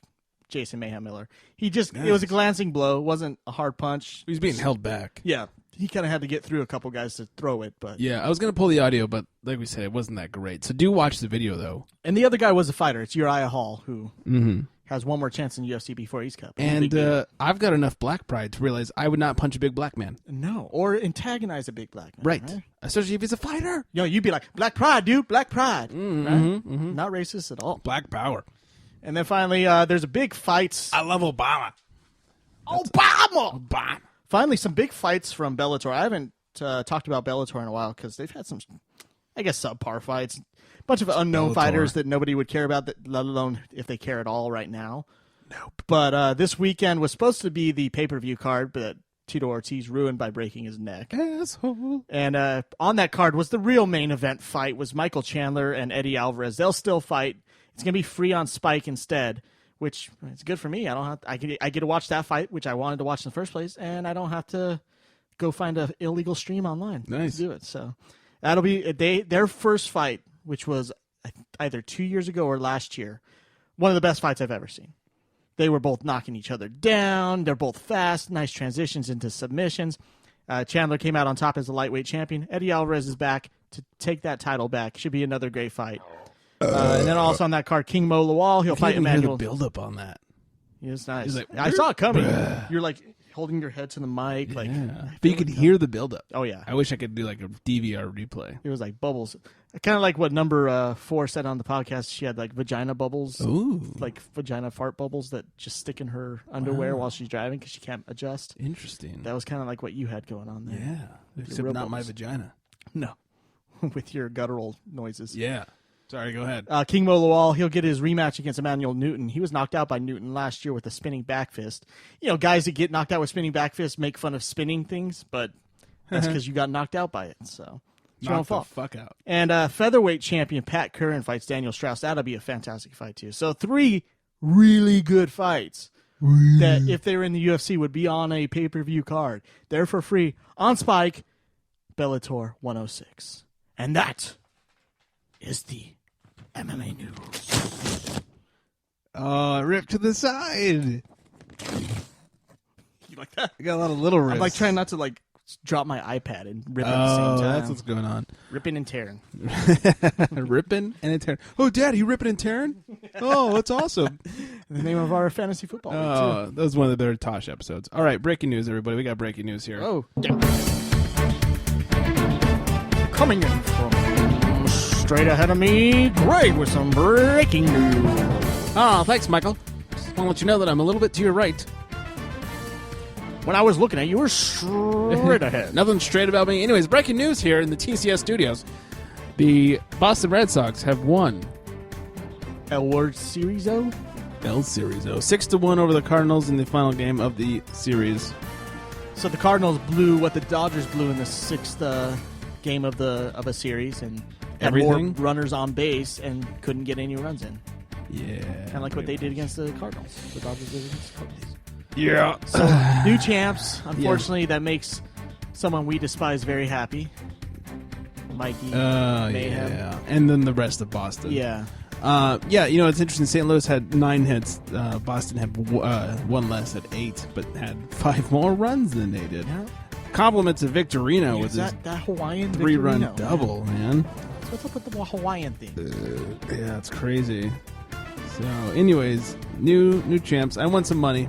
Jason Mayhem Miller. It was a glancing blow. It wasn't a hard punch. He's being held back. Yeah. He kind of had to get through a couple guys to throw it, but Yeah, I was going to pull the audio, but like we said, it wasn't that great. So do watch the video, though. And the other guy was a fighter. It's Uriah Hall, who has one more chance in UFC before he's cut. And I've got enough black pride to realize I would not punch a big black man. No, or antagonize a big black man. Right. Especially if he's a fighter. You'd be like, black pride, dude, black pride. Right? Not racist at all. Black power. And then finally, there's a big fight. I love Obama. Obama! Finally, some big fights from Bellator. I haven't talked about Bellator in a while because they've had some, I guess, subpar fights. A bunch of unknown fighters that nobody would care about, let alone if they care at all right now. Nope. But this weekend was supposed to be the pay-per-view card, but Tito Ortiz ruined by breaking his neck. Asshole. And on that card was the real main event fight, was Michael Chandler and Eddie Alvarez. They'll still fight. It's going to be free on Spike instead, which is good for me. I get to watch that fight, which I wanted to watch in the first place, and I don't have to go find an illegal stream online Nice. to do it. So that'll be their first fight, which was either 2 years ago or last year. One of the best fights I've ever seen. They were both knocking each other down. They're both fast, nice transitions into submissions. Chandler came out on top as the lightweight champion. Eddie Alvarez is back to take that title back. Should be another great fight. And then also on that card, King Mo Lawal. He'll fight Emmanuel. The build up on that. It was nice. He's like, I saw it coming. You're like holding your head to the mic, like. Yeah. But you could hear the build up. Oh yeah. I wish I could do like a DVR replay. It was like bubbles. Kind of like what number 4 said on the podcast. She had like vagina bubbles. Ooh. Like vagina fart bubbles that just stick in her underwear while she's driving because she can't adjust. Interesting. That was kind of like what you had going on there. Yeah. Except real not my bubbles. vagina. No. With your guttural noises. Yeah. Sorry, go ahead. King Mo Lawal, he'll get his rematch against Emmanuel Newton. He was knocked out by Newton last year with a spinning back fist. You know, guys that get knocked out with spinning back fists make fun of spinning things, but that's because you got knocked out by it. So it's your own fault. Fuck out. And featherweight champion Pat Curran fights Daniel Strauss. That'll be a fantastic fight too. So 3 really good fights that if they were in the UFC would be on a pay-per-view card. They're for free on Spike, Bellator 106. And that is the MMA news. Oh, ripped to the side. You like that? I got a lot of little wrists. I'm like trying not to like drop my iPad and rip at the same time. That's what's going on. Ripping and tearing. Ripping and tearing. Oh, Dad, you ripping and tearing? Oh, that's awesome. The name of our fantasy football league, Oh, too. that was one of the better Tosh episodes. All right, breaking news, everybody. We got breaking news here. Oh, coming in from straight ahead of me, Greg with some breaking news. Oh, thanks, Michael. Just want to let you know that I'm a little bit to your right. When I was looking at you, you were straight ahead. Nothing straight about me. Anyways, breaking news here in the TCS studios. The Boston Red Sox have won El World Series, though? El Series, 6-1 over the Cardinals in the final game of the series. So the Cardinals blew what the Dodgers blew in the 6th game of a series and had Everything? more runners on base and couldn't get any runs in. Yeah. Kind of like what they did against the Cardinals. The Dodgers did against the Cardinals. Yeah. So, new champs. Unfortunately, that makes someone we despise very happy. Mikey. Mayhem. Yeah. And then the rest of Boston. Yeah. Yeah, you know, it's interesting. St. Louis had 9 hits. Boston had 1 less at 8, but had 5 more runs than they did. Yeah. Compliment to Victorino with his that Hawaiian 3-run Victorino, double, man. What's up with the Hawaiian thing? Yeah, it's crazy. So, anyways, new champs. I won some money.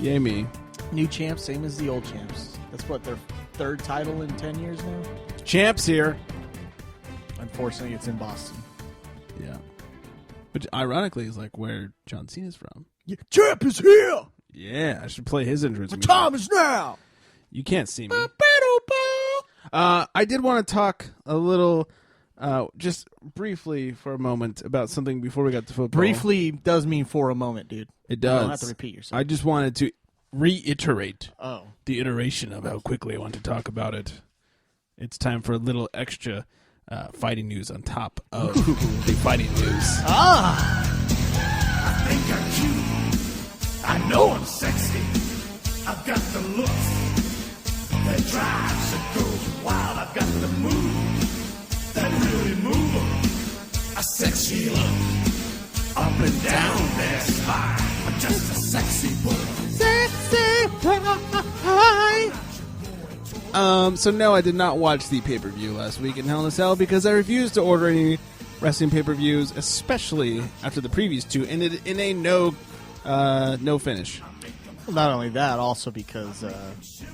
Yay me. New champs, same as the old champs. That's what, their 3rd title in 10 years now? Champs here. Unfortunately, it's in Boston. Yeah. Which, ironically, is like where John Cena's from. Yeah, champ is here! Yeah, I should play his entrance. The time is now! You can't see me. I did want to talk a little, just briefly for a moment about something before we got to football. Briefly does mean for a moment, dude. It does. You don't have to repeat yourself. I just wanted to reiterate Oh. the iteration of how quickly I want to talk about it. It's time for a little extra fighting news on top of the fighting news. Ah! I think I'm cute. I know I'm sexy. I've got the looks that drives the girls wild. I've got the moves that really move them. A sexy look up and down their spine. I'm just a sexy boy. Sexy boy. So no, I did not watch the pay-per-view last week in Hell in a Cell because I refused to order any wrestling pay-per-views, especially after the previous 2, and in a no finish. Well, not only that, also because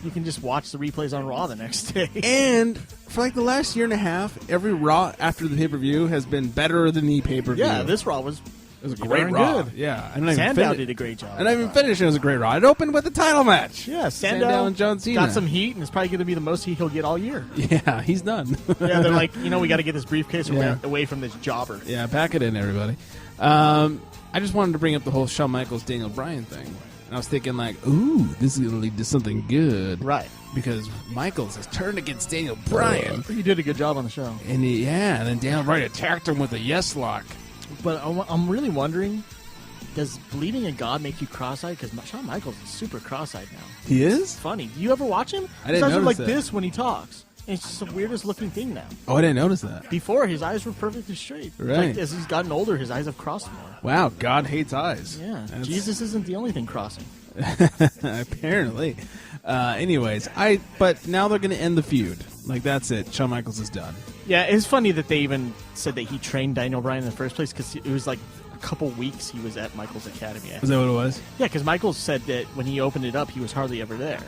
you can just watch the replays on Raw the next day. And for like the last year and a half, every Raw after the pay-per-view has been better than the pay-per-view. Yeah, this Raw was It was a great darn Raw. good. Yeah. Sandow did a great job. And I even finished, it was a great Raw. It opened with a title match. Yeah, Sandow and John Cena. got some heat, and it's probably going to be the most heat he'll get all year. Yeah, he's done. Yeah, they're like, we got to get this briefcase away from this jobber. Yeah, pack it in, everybody. I just wanted to bring up the whole Shawn Michaels, Daniel Bryan thing. And I was thinking, like, ooh, this is going to lead to something good. Right. Because Michaels has turned against Daniel Bryan. He did a good job on the show. And and then Daniel Bryan attacked him with a yes lock. But I'm really wondering, does believing in God make you cross-eyed? Because Shawn Michaels is super cross-eyed now. He is? It's funny. Do you ever watch him? I didn't His eyes are notice like that. this when he talks. And it's just the weirdest looking thing now. Oh, I didn't notice that. Before, his eyes were perfectly straight. Right. Like, as he's gotten older, his eyes have crossed more. Wow, God hates eyes. Yeah. That's- Jesus isn't the only thing crossing. Apparently. Anyways, but now they're going to end the feud. Like, that's it. Shawn Michaels is done. Yeah, it's funny that they even said that he trained Daniel Bryan in the first place because it was like a couple weeks he was at Michaels Academy. Is that what it was? Yeah, because Michaels said that when he opened it up, he was hardly ever there.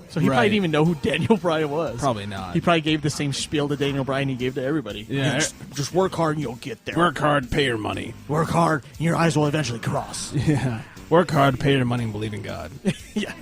So he Right. probably didn't even know who Daniel Bryan was. Probably not. He probably gave the same spiel to Daniel Bryan he gave to everybody. Yeah. Just work hard and you'll get there. Work hard, pay your money. Work hard and your eyes will eventually cross. Yeah. Work hard, pay your money, and believe in God. Yeah.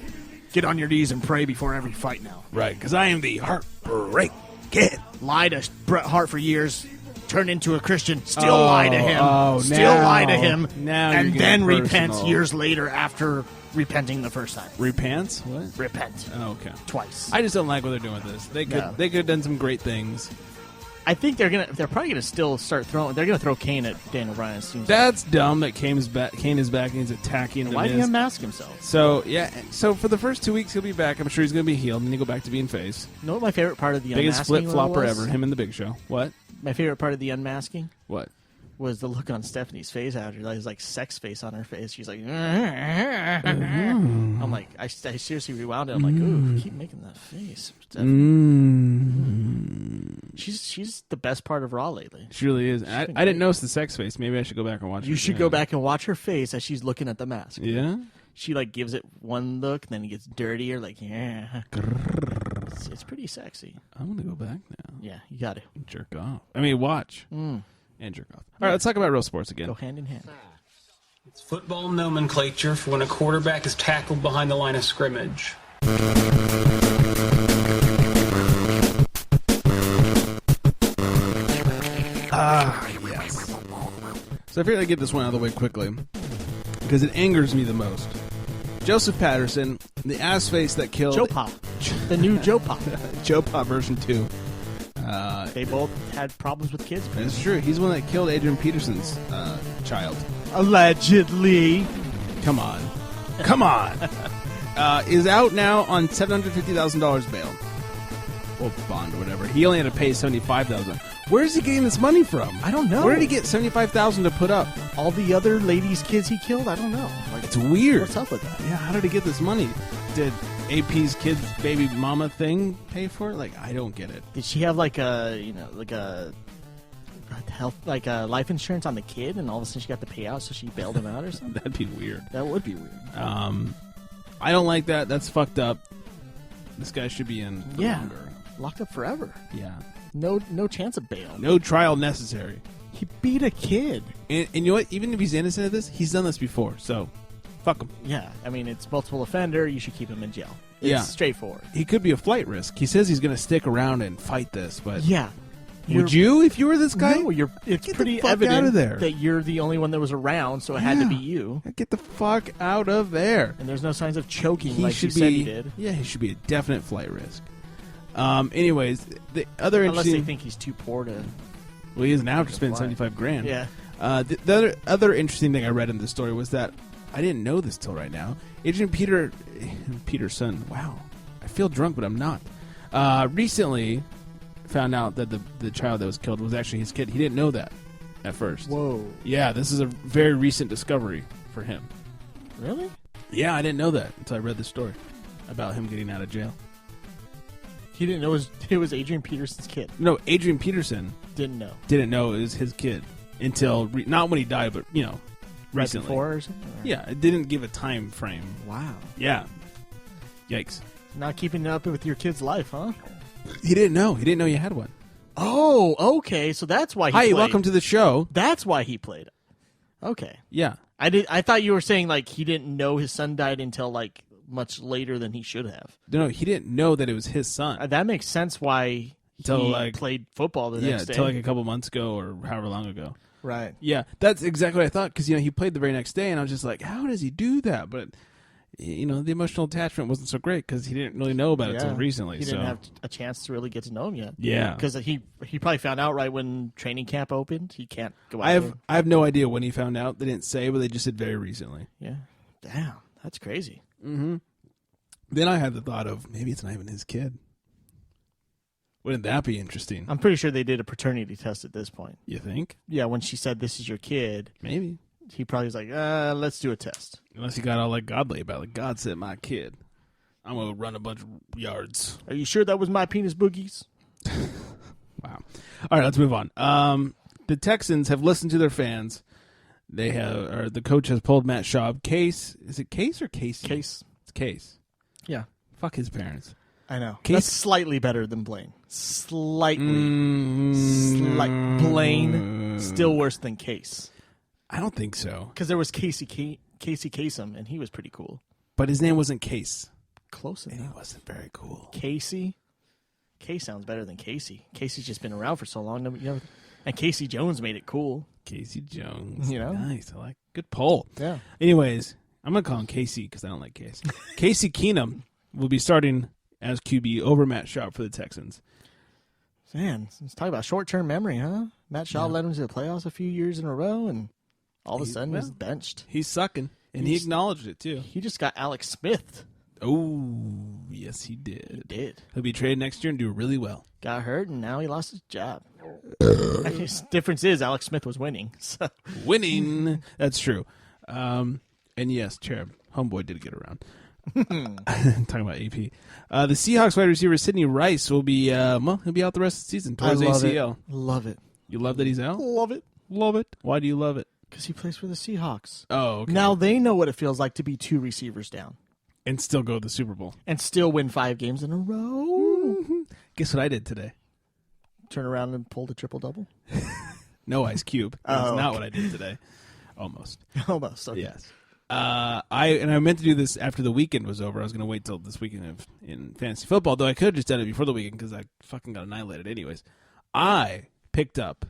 Get on your knees and pray before every fight now. Right, because I am the Heartbreak Kid. Lie to Bret Hart for years. turn into a Christian, still lie to him, lie to him, now and you're then getting repent personal. years later after repenting the first time. Repents? What? Repent. Oh, okay. Twice. I just don't like what they're doing with this. They could have done some great things. I think they're probably gonna still start throwing. They're gonna throw Kane at Daniel Bryan. As soon as That's dumb that Kane is back and he's attacking the why did Miz. he unmask himself? So, yeah. So, for the first 2 weeks, he'll be back. I'm sure he's going to be healed, and then he'll go back to being face. You know what my favorite part of the Biggest unmasking flip-flopper was? ever, him and the Big Show. What? My favorite part of the unmasking? What? Was the look on Stephanie's face after. It was like sex face on her face. She's like, Mm-hmm. I'm like, I seriously rewound it. I'm like, ooh, keep making that face. She's the best part of Raw lately. She really is. I didn't notice the sex face. Maybe I should go back and watch it. You should go back and watch her face as she's looking at the mask. Yeah? She like gives it one look, and then it gets dirtier. Like, yeah, it's pretty sexy. I'm gonna go back now. Yeah, you got to jerk off. I mean, watch and jerk off. All right, let's talk about real sports again. Go hand in hand. It's football nomenclature for when a quarterback is tackled behind the line of scrimmage. Yes. So I figured I'd get this one out of the way quickly because it angers me the most. Joseph Patterson, the ass face that killed Joe Pop, the new Joe Pop, Joe Pop version 2. They both had problems with kids. It's true. He's the one that killed Adrian Peterson's child. Allegedly. Come on. Is out now on $750,000 bail. Well, bond or whatever. He only had to pay $75,000. Where is he getting this money from? I don't know. Where did he get $75,000 to put up? All the other ladies' kids he killed? I don't know. Like, it's weird. What's up with that? Yeah, how did he get this money? Did AP's kid's baby mama thing pay for it? Like, I don't get it. Did she have like a health, like a life insurance on the kid, and all of a sudden she got the payout, so she bailed him out or something? That'd be weird. That would be weird. I don't like that. That's fucked up. This guy should be in for longer. Locked up forever. Yeah. No chance of bail. No trial necessary. He beat a kid. And you know what? Even if he's innocent of this, he's done this before. So, fuck him. Yeah. I mean, it's multiple offender. You should keep him in jail. It's straightforward. He could be a flight risk. He says he's going to stick around and fight this, but yeah. Would you if you were this guy? No, it's Get pretty the fuck evident out of there. that you're the only one that was around, so it had to be you. Get the fuck out of there. And there's no signs of choking He like should you said be. he did. Yeah, he should be a definite flight risk. Anyways, the other Unless interesting. they think he's too poor to. Well, he is now to spend fly. $75,000. Yeah. The other interesting thing I read in the story was that I didn't know this till right now. Adrian Peterson. Wow, I feel drunk, but I'm not. Recently, found out that the child that was killed was actually his kid. He didn't know that at first. Whoa. Yeah, this is a very recent discovery for him. Really? Yeah, I didn't know that until I read the story about him getting out of jail. He didn't know it was Adrian Peterson's kid. No, Adrian Peterson Didn't know. didn't know it was his kid until not when he died, but Right recently. before or something? Or- Yeah, it didn't give a time frame. Wow. Yeah. Yikes. Not keeping up with your kid's life, huh? He didn't know. He didn't know you had one. Oh, okay. So that's why he Hi, played. welcome to the show. That's why he played. Okay. Yeah. I thought you were saying like he didn't know his son died until like much later than he should have. No, he didn't know that it was his son. That makes sense why Till, he like- played football the next day. Till like a couple months ago or however long ago. Right. Yeah, that's exactly what I thought because he played the very next day, and I was just like, how does he do that? But the emotional attachment wasn't so great because he didn't really know about it until recently. He didn't have a chance to really get to know him yet. Yeah. Because he probably found out right when training camp opened. He can't go out I there. have no idea when he found out. They didn't say, but they just said very recently. Yeah. Damn. That's crazy. Mm-hmm. Then I had the thought of maybe it's not even his kid. Wouldn't that be interesting? I'm pretty sure they did a paternity test at this point. You think? Yeah, when she said this is your kid, Maybe. he probably was like, let's do a test. Unless he got all like godly about it. God said my kid. I'm going to run a bunch of yards. Are you sure that was my penis boogies? Wow. All right, let's move on. The Texans have listened to their fans. The coach has pulled Matt Schaub. Case, is it Case or Casey? Case. It's Case. Yeah. Fuck his parents. I know. Case- That's slightly better than Blaine. Slightly. Blaine, still worse than Case. I don't think so. Because there was Casey Kasem, and he was pretty cool. But his name wasn't Case. Close enough. And he wasn't very cool. Casey? Case sounds better than Casey. Casey's just been around for so long. And Casey Jones made it cool. Casey Jones. You know? Nice. I like good poll. Yeah. Anyways, I'm going to call him Casey because I don't like Casey. Casey Keenum will be starting as QB over Matt Schaub for the Texans. Man, let's talk about short-term memory, huh? Matt Schaub led him to the playoffs a few years in a row, and all of a sudden he's benched. He's sucking, and he acknowledged it, too. He just got Alex Smith. Oh, yes, he did. He did. He'll be traded next year and do really well. Got hurt, and now he lost his job. The difference is Alex Smith was winning. So. Winning. That's true. And yes, Cherub, homeboy did get around. Talking about AP. The Seahawks wide receiver Sidney Rice will be, he'll be out the rest of the season. Towards ACL. Love it. You love that he's out? Love it. Love it. Why do you love it? Because he plays for the Seahawks. Oh, okay. Now they know what it feels like to be 2 receivers down. And still go to the Super Bowl. And still win 5 games in a row. Mm-hmm. Guess what I did today? Turn around and pull the triple-double? No Ice Cube. That's Oh, not okay. what I did today. Almost. Almost. Okay. Yes. I meant to do this after the weekend was over. I was going to wait till this weekend in fantasy football, though I could have just done it before the weekend because I fucking got annihilated anyways. I picked up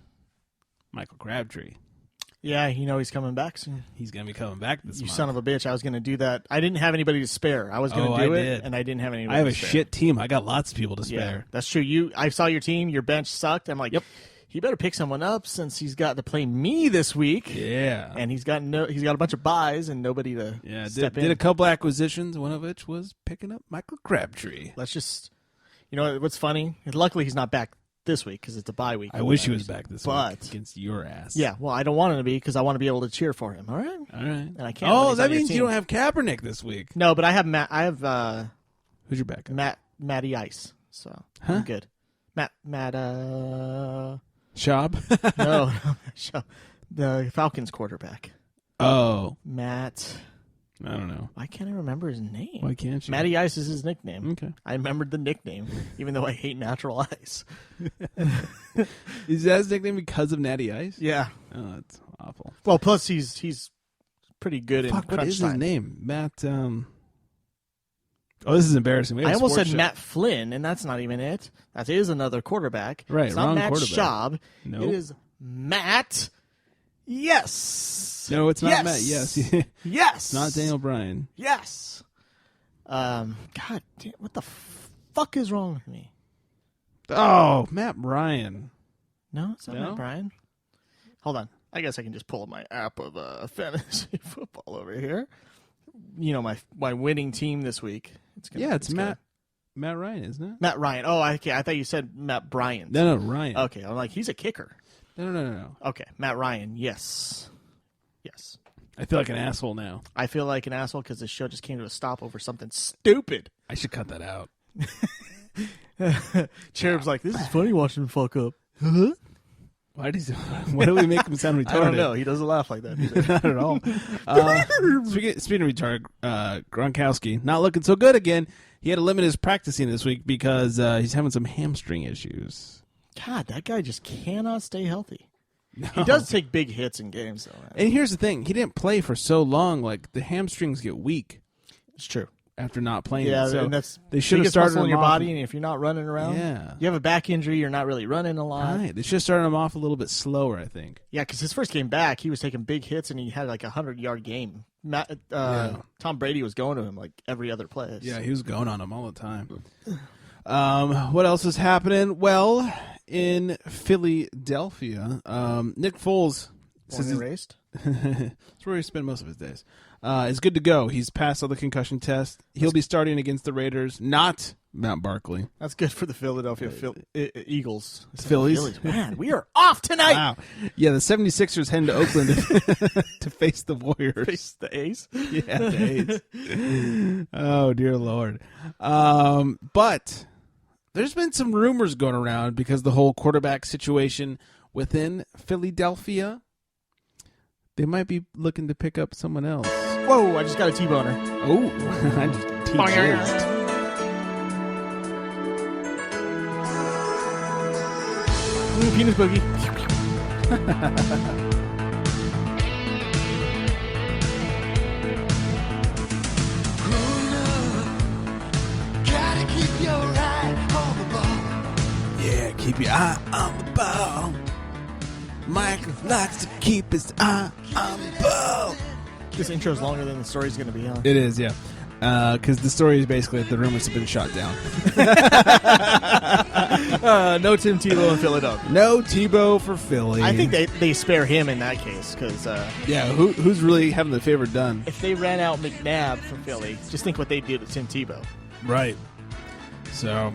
Michael Crabtree. Yeah, you know he's coming back soon. He's going to be coming back this You month. son of a bitch. I was going to do that. I didn't have anybody to spare. I was going to do it, and I didn't have anybody I have to a spare. shit team. I got lots of people to Yeah, spare. that's true. I saw your team. Your bench sucked. I'm like, Yep. He better pick someone up since he's got to play me this week. Yeah. And he's got a bunch of buys and nobody to step in. Did a couple acquisitions, one of which was picking up Michael Crabtree. Let's just, what's funny? Luckily, he's not back this week because it's a bye week. I wish he was back this week against your ass. Yeah, well, I don't want him to be because I want to be able to cheer for him. All right. All right. And I can't. when he's that on your means you team. don't have Kaepernick this week. No, but I have Matt. I have who's your backup? Matty Ice. So I'm good. Matt. Schaub? No, Schaub. The Falcons quarterback. Oh, Matt. I don't know. Why can't I remember his name? Why can't you? Matty Ice is his nickname. Okay. I remembered the nickname, even though I hate natural ice. Is that his nickname because of Natty Ice? Yeah. Oh, that's awful. Well, plus he's pretty good in Fuck, what crunch is time. his name? Matt. Oh, this is embarrassing. We have I a almost sports said show. Matt Flynn, and that's not even it. That is another quarterback. Right, It's not wrong Matt quarterback. Schaub. Nope. It is Matt. Yes. No, it's not Matt. Yes. Yes. It's not Daniel Bryan. Yes. God damn, what the fuck is wrong with me? Oh, Matt Bryan. No, it's not No? Matt Bryan. Hold on. I guess I can just pull up my app of fantasy football over here. My winning team this week. It's Matt Ryan, isn't it? Matt Ryan. Oh, okay. I thought you said Matt Bryant. No, Ryan. Okay, I'm like, he's a kicker. No. Okay, Matt Ryan. Yes. I feel like an asshole now. I feel like an asshole because this show just came to a stop over something stupid. I should cut that out. Cherub's like, this is funny watching him fuck up. Why do we make him sound retarded? I don't know. He doesn't laugh like that either. Not at all. Speaking of retarded, Gronkowski not looking so good again. He had to limit his practicing this week because he's having some hamstring issues. God, that guy just cannot stay healthy. No. He does take big hits in games, though. And here's the thing: he didn't play for so long. Like the hamstrings get weak. It's true. After not playing, Yeah, so and that's they should have biggest started muscle in him your off. body, and if you're not running around, Yeah. you have a back injury, you're not really running a lot. Right. They should have started him off a little bit slower, I think. Yeah, because his first game back, he was taking big hits, and he had like 100-yard game. Tom Brady was going to him like every other play. Yeah, he was going on him all the time. What else is happening? Well, in Philadelphia, Nick Foles Born and raised? That's where he spent most of his days. Is good to go. He's passed all the concussion tests. He'll be starting against the Raiders, not Matt Barkley. That's good for the Philadelphia Eagles. Phillies. Man, we are off tonight. Wow. Yeah, the 76ers heading to Oakland to face the Warriors. Face the A's? Yeah, the A's. Oh, dear Lord. But there's been some rumors going around because the whole quarterback situation within Philadelphia. They might be looking to pick up someone else. Whoa, I just got a T-boner. Oh, I just T-jizzed. Penis boogie. Gotta keep your eye on the ball. Yeah, keep your eye on the ball. Mike likes to keep his eye on the ball. This intro is longer than the story's going to be, huh? It is, yeah. Because the story is basically that the rumors have been shot down. No Tim Tebow in Philadelphia. No Tebow for Philly. I think they spare him in that case because yeah, who's really having the favor done? if they ran out McNabb for Philly, just think what they did to Tim Tebow. Right. So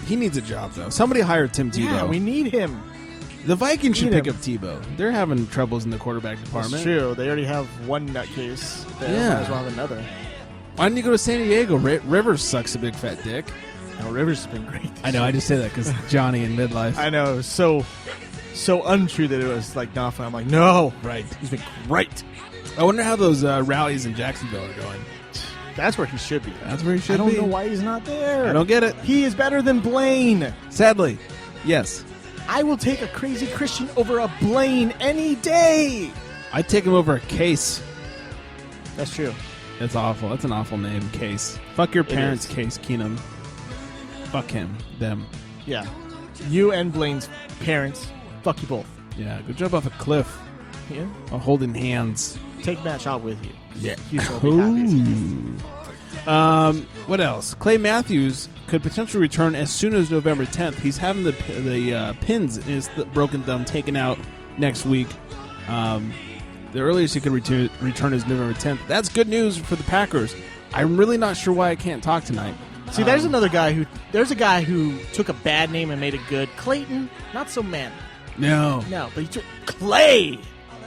he needs a job though. Somebody hired Tim Tebow. Yeah, we need him. The Vikings should Need pick him. up Tebow. They're having troubles in the quarterback department. It's true. They already have one nutcase. They Yeah. might as well have another. Why didn't you go to San Diego? Rivers sucks a big fat dick. No, Rivers has been great. I know. I just say that because Johnny in midlife. I know. It was so untrue that it was like not fun. I'm like, no. Right. He's been great. I wonder how those rallies in Jacksonville are going. That's where he should be. That's where he should I don't be. know why he's not there. I don't get it. He is better than Blaine. Sadly, yes. I will take a crazy Christian over a Blaine any day. I'd take him over a Case. That's true. That's awful. That's an awful name, Case. Fuck your parents, is. Case Keenum. Fuck him. Them. Yeah. You and Blaine's parents, fuck you both. Yeah, go jump off a cliff Yeah. while holding hands. Take Matt Shaw with you. Yeah. Houston will be happy. What else? Clay Matthews could potentially return as soon as November 10th. He's having the pins in his broken thumb taken out next week. The earliest he could return is November 10th. That's good news for the Packers. I'm really not sure why I can't talk tonight. See, there's another guy there's a guy who took a bad name and made it good. Clayton, not so man. No. No, but he took Clay.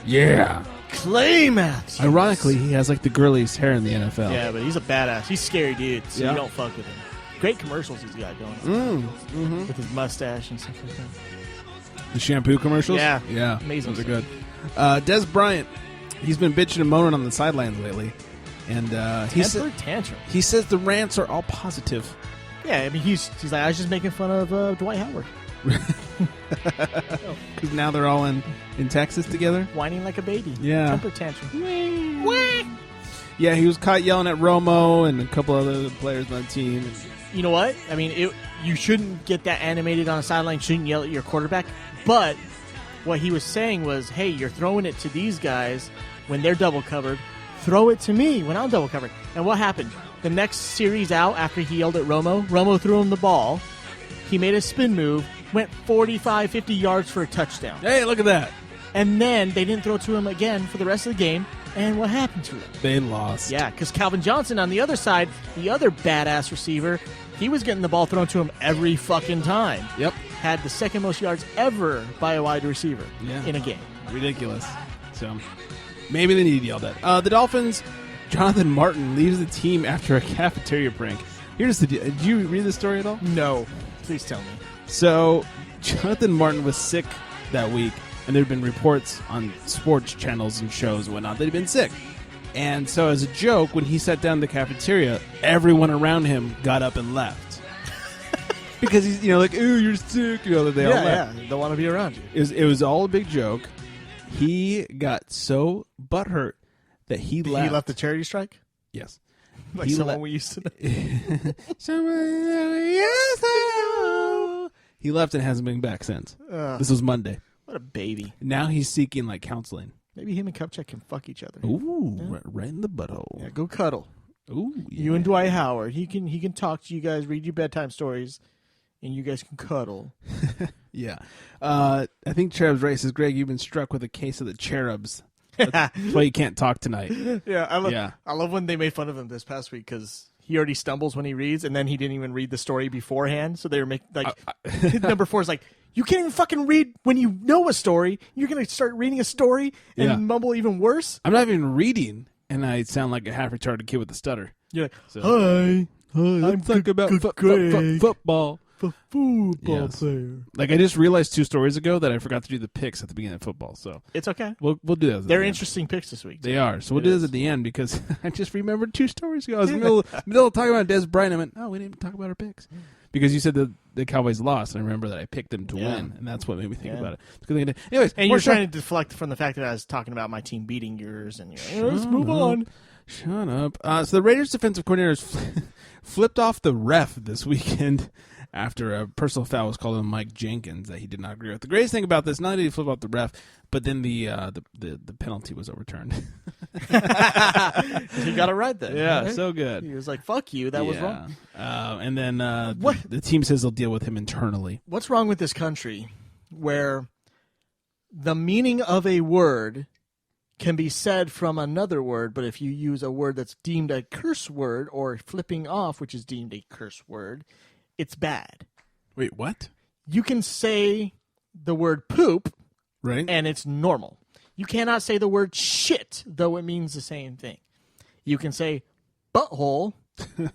Yeah. Clay Matthews. Ironically, he has like the girliest hair in the NFL. Yeah, but he's a badass. He's a scary dude, so Yeah. you don't fuck with him. Great commercials he's got going on. With his mustache and stuff like that. The shampoo commercials? Yeah. Yeah. Amazing Those are good. Des Bryant, he's been bitching and moaning on the sidelines lately. And he Tantrum. says the rants are all positive. Yeah, I mean, he's like, I was just making fun of Dwight Howard. Because now they're all in Texas together. Whining like a baby. Yeah. Temper tantrum. Yeah, he was caught yelling at Romo and a couple other players on the team. You know what? I mean, you shouldn't get that animated on a sideline. Shouldn't yell at your quarterback. But what he was saying was, hey, you're throwing it to these guys when they're double covered. Throw it to me when I'm double covered. And what happened? The next series out after he yelled at Romo threw him the ball. He made a spin move, went 45, 50 yards for a touchdown. Hey, look at that. And then they didn't throw it to him again for the rest of the game. And what happened to him? They lost. Yeah, because Calvin Johnson on the other side, the other badass receiver, he was getting the ball thrown to him every fucking time. Yep. Had the second most yards ever by a wide receiver in a game. Ridiculous. So maybe they need yelled at. The Dolphins, Jonathan Martin leaves the team after a cafeteria prank. Here's the deal. Did you read the story at all? No. Please tell me. So Jonathan Martin was sick that week, and there had been reports on sports channels and shows and whatnot that he'd been sick. And so as a joke, when he sat down in the cafeteria, everyone around him got up and left. Because he's, like, ooh, you're sick. They all left. Yeah, don't want to be around you. It was all a big joke. He got so butthurt that he left. He left the charity strike? Yes. Like someone we used to know. He left and hasn't been back since. This was Monday. What a baby. Now he's seeking counseling. Maybe him and Kupchak can fuck each other. Ooh, right in the butthole. Yeah, go cuddle. Ooh, yeah. You and Dwight Howard. He can talk to you guys, read you bedtime stories, and you guys can cuddle. Yeah. I think Cherub's right. Says, Greg, you've been struck with a case of the cherubs. That's why you can't talk tonight. Yeah, I love when they made fun of him this past week because he already stumbles when he reads, and then he didn't even read the story beforehand. So they were making number 4 is like, you can't even fucking read when you know a story. You're gonna start reading a story and mumble even worse. I'm not even reading, and I sound like a half retarded kid with a stutter. You're like, So- hi, let's talk about football. Football Yes. player. Like I just realized 2 stories ago that I forgot to do the picks at the beginning of football. So It's okay. we'll do that. at They're the end. interesting picks this week. They are. So we'll It do is. this at the end because I just remembered 2 stories ago. I was in the middle of talking about Des Bryant. I went, oh, we didn't even talk about our picks. Because you said that the Cowboys lost, and I remember that I picked them to win, and that's what made me think about it. It's 'cause anyways, And you're trying to deflect from the fact that I was talking about my team beating yours, and you're like, let's move on. Shut up. So the Raiders defensive coordinators flipped off the ref this weekend after a personal foul was called on Mike Jenkins that he did not agree with. The greatest thing about this, not only did he flip out the ref, but then the penalty was overturned. He got it right then. Yeah, right? so good. He was like, "Fuck you, that was wrong." And then the team says they'll deal with him internally. What's wrong with this country where the meaning of a word can be said from another word, but if you use a word that's deemed a curse word or flipping off, which is deemed a curse word, it's bad. Wait, what? You can say the word poop, right, and it's normal. You cannot say the word shit, though it means the same thing. You can say butthole,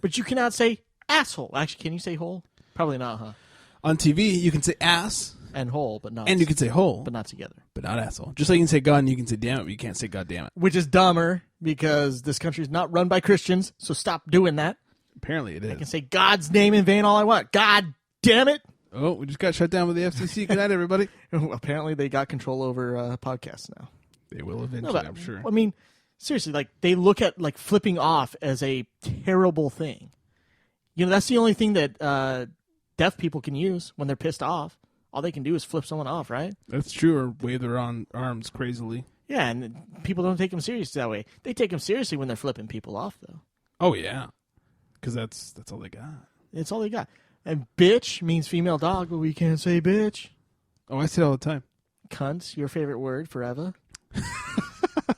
but you cannot say asshole. Actually, can you say hole? Probably not, huh? On TV, you can say ass and hole, but not. And you can say hole, but not together. But not asshole. Just like you can say God and you can say damn it, but you can't say God damn it. Which is dumber because this country is not run by Christians, so stop doing that. Apparently it is. I can say God's name in vain all I want. God damn it. Oh, we just got shut down with the FCC. Good night, everybody. Apparently they got control over podcasts now. They will eventually, I'm sure. I mean, seriously, like they look at like flipping off as a terrible thing. You know, that's the only thing that deaf people can use when they're pissed off. All they can do is flip someone off, right? That's true, or wave their arms crazily. Yeah, and people don't take them serious that way. They take them seriously when they're flipping people off, though. Oh, yeah. Because that's all they got. It's all they got. And bitch means female dog, but we can't say bitch. Oh, I say it all the time. Cunt's your favorite word forever.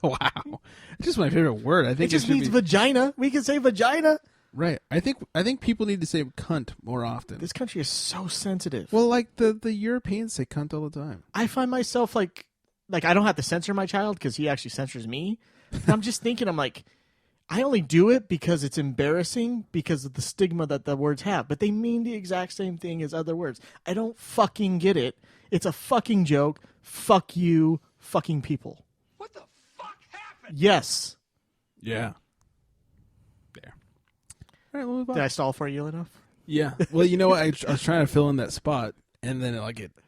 Wow. It's just my favorite word. I think it just means vagina. We can say vagina. Right. I think people need to say cunt more often. This country is so sensitive. Well, like the Europeans say cunt all the time. I find myself like I don't have to censor my child because he actually censors me. And I'm just thinking, I'm like, I only do it because it's embarrassing because of the stigma that the words have. But they mean the exact same thing as other words. I don't fucking get it. It's a fucking joke. Fuck you, fucking people. What the fuck happened? Yes. Yeah. There. All right, we'll move on. Did I stall for you enough? Yeah. Well, you know what? I was trying to fill in that spot, and then I kept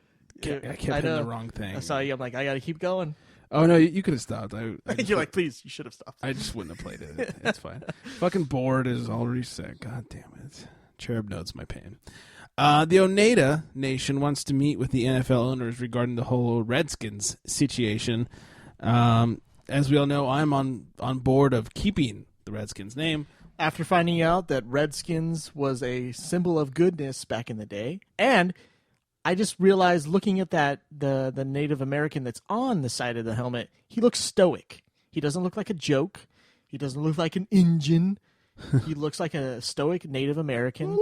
hitting the wrong thing. I saw you. I'm like, I got to keep going. Oh, no, you could have stopped. You're like, please, you should have stopped. I just wouldn't have played it. It's fine. Fucking board is already set. God damn it. Cherub knows my pain. The Oneida Nation wants to meet with the NFL owners regarding the whole Redskins situation. As we all know, I'm on board of keeping the Redskins name. After finding out that Redskins was a symbol of goodness back in the day, and I just realized looking at that the Native American that's on the side of the helmet, he looks stoic. He doesn't look like a joke. He doesn't look like an Injun. He looks like a stoic Native American.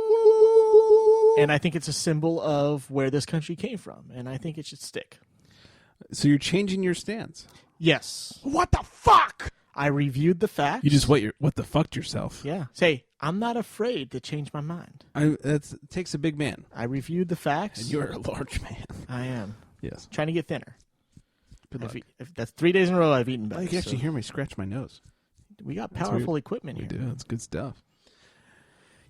And I think it's a symbol of where this country came from, and I think it should stick. So you're changing your stance? Yes. What the fuck? I reviewed the facts. You just what the fucked yourself. Yeah. Say, I'm not afraid to change my mind. It takes a big man. I reviewed the facts. And you're a large man. I am. Yes. Trying to get thinner. If that's 3 days in a row I've eaten better. You can actually hear me scratch my nose. We got powerful equipment here. We do. It's good stuff.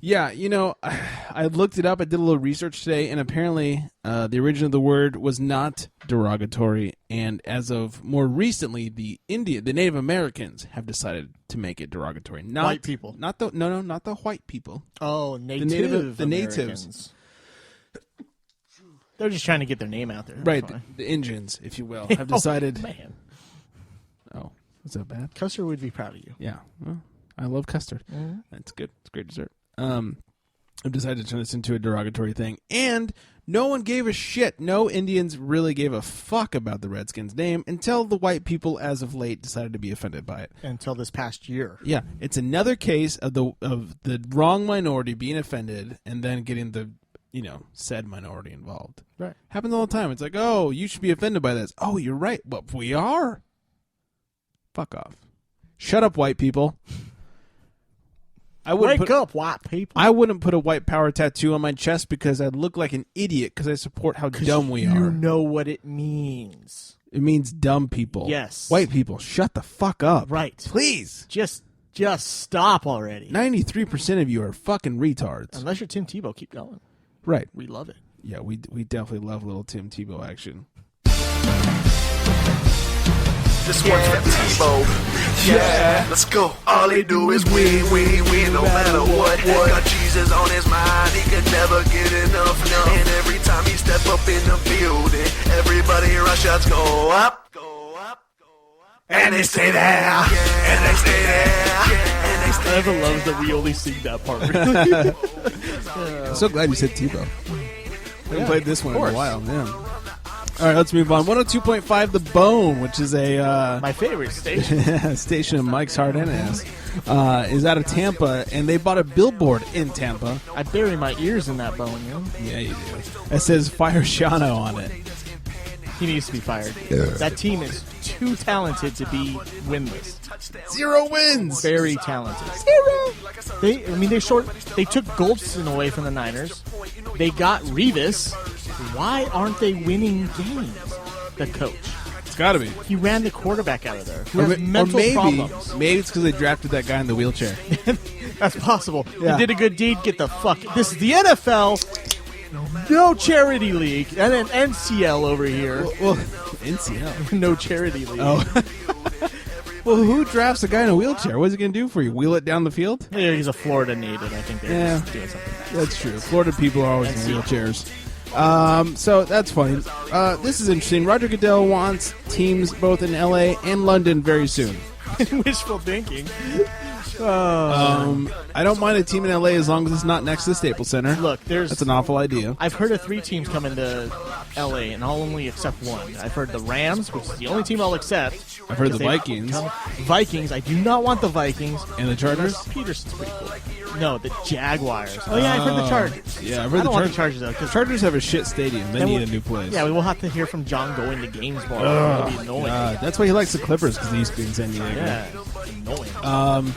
Yeah, you know, I looked it up. I did a little research today, and apparently the origin of the word was not derogatory. And as of more recently, the Native Americans have decided to make it derogatory. Not white people. Not the white people. Oh, the natives. They're just trying to get their name out there. Right, the Indians, if you will, have decided. Oh, man. Oh, is that bad? Custer would be proud of you. Yeah, well, I love custard. Mm-hmm. That's good. It's a great dessert. I've decided to turn this into a derogatory thing, and no one gave a shit. No Indians really gave a fuck about the Redskins name until the white people, as of late, decided to be offended by it. Until this past year. Yeah, it's another case of the wrong minority being offended and then getting the said minority involved. Right. Happens all the time. It's like, oh, you should be offended by this. Oh, you're right. Well, we are. Fuck off. Shut up, white people. Wake up, white people. I wouldn't put a white power tattoo on my chest because I'd look like an idiot because I support how dumb we are. You know what it means. It means dumb people. Yes. White people, shut the fuck up. Right. Please. Just stop already. 93% of you are fucking retards. Unless you're Tim Tebow, keep going. Right. We love it. Yeah, we definitely love little Tim Tebow action. This one's for Tebow. Yeah, let's go. All he do is win, no matter what. Got Jesus on his mind, he could never get enough. And every time he step up in the building, everybody rush shots go up. And they stay there, and they stay there, and they stay I never loved that we only sing that part. Really. I'm so glad you said Tebow. I haven't played this one in a while. Yeah. All right, let's move on. 102.5 The Bone, which is a my favorite station. station of Mike's Hard Ass, is out of Tampa, and they bought a billboard in Tampa. I bury my ears in that bone, man. Yeah, you do. It says "Fire Shano" on it. He needs to be fired. That team is too talented to be winless. 0 wins. Very talented. 0. They took Goldson away from the Niners. They got Revis. Why aren't they winning games? The coach. It's got to be. He ran the quarterback out of there. Who has mental problems. Maybe it's because they drafted that guy in the wheelchair. That's possible. Yeah. He did a good deed. Get the fuck. This is the NFL. No charity league. And then NCL over here. Well, NCL. No charity league. Oh. Well, who drafts a guy in a wheelchair? What's he going to do for you? Wheel it down the field? Yeah, he's a Florida native. I think they're just doing something. That's true. Florida people are always in wheelchairs. So that's funny. This is interesting. Roger Goodell wants teams both in LA and London very soon. Wishful thinking. I don't mind a team in LA as long as it's not next to the Staples Center. Look, that's an awful idea. I've heard of 3 teams coming to LA, and I'll only accept one. I've heard the Rams, which is the only team I'll accept. I've heard the Vikings. Vikings. I do not want the Vikings. And the Chargers? Peterson's pretty cool. No, the Jaguars. Oh yeah, I've heard the Chargers. Yeah, I've heard I don't want the Chargers though. Cause Chargers have a shit stadium. They need a new place. Yeah, we will have to hear from John going to games more. It'll be annoying. That's why he likes the Clippers, because he used to be in San Diego. Yeah, it's annoying.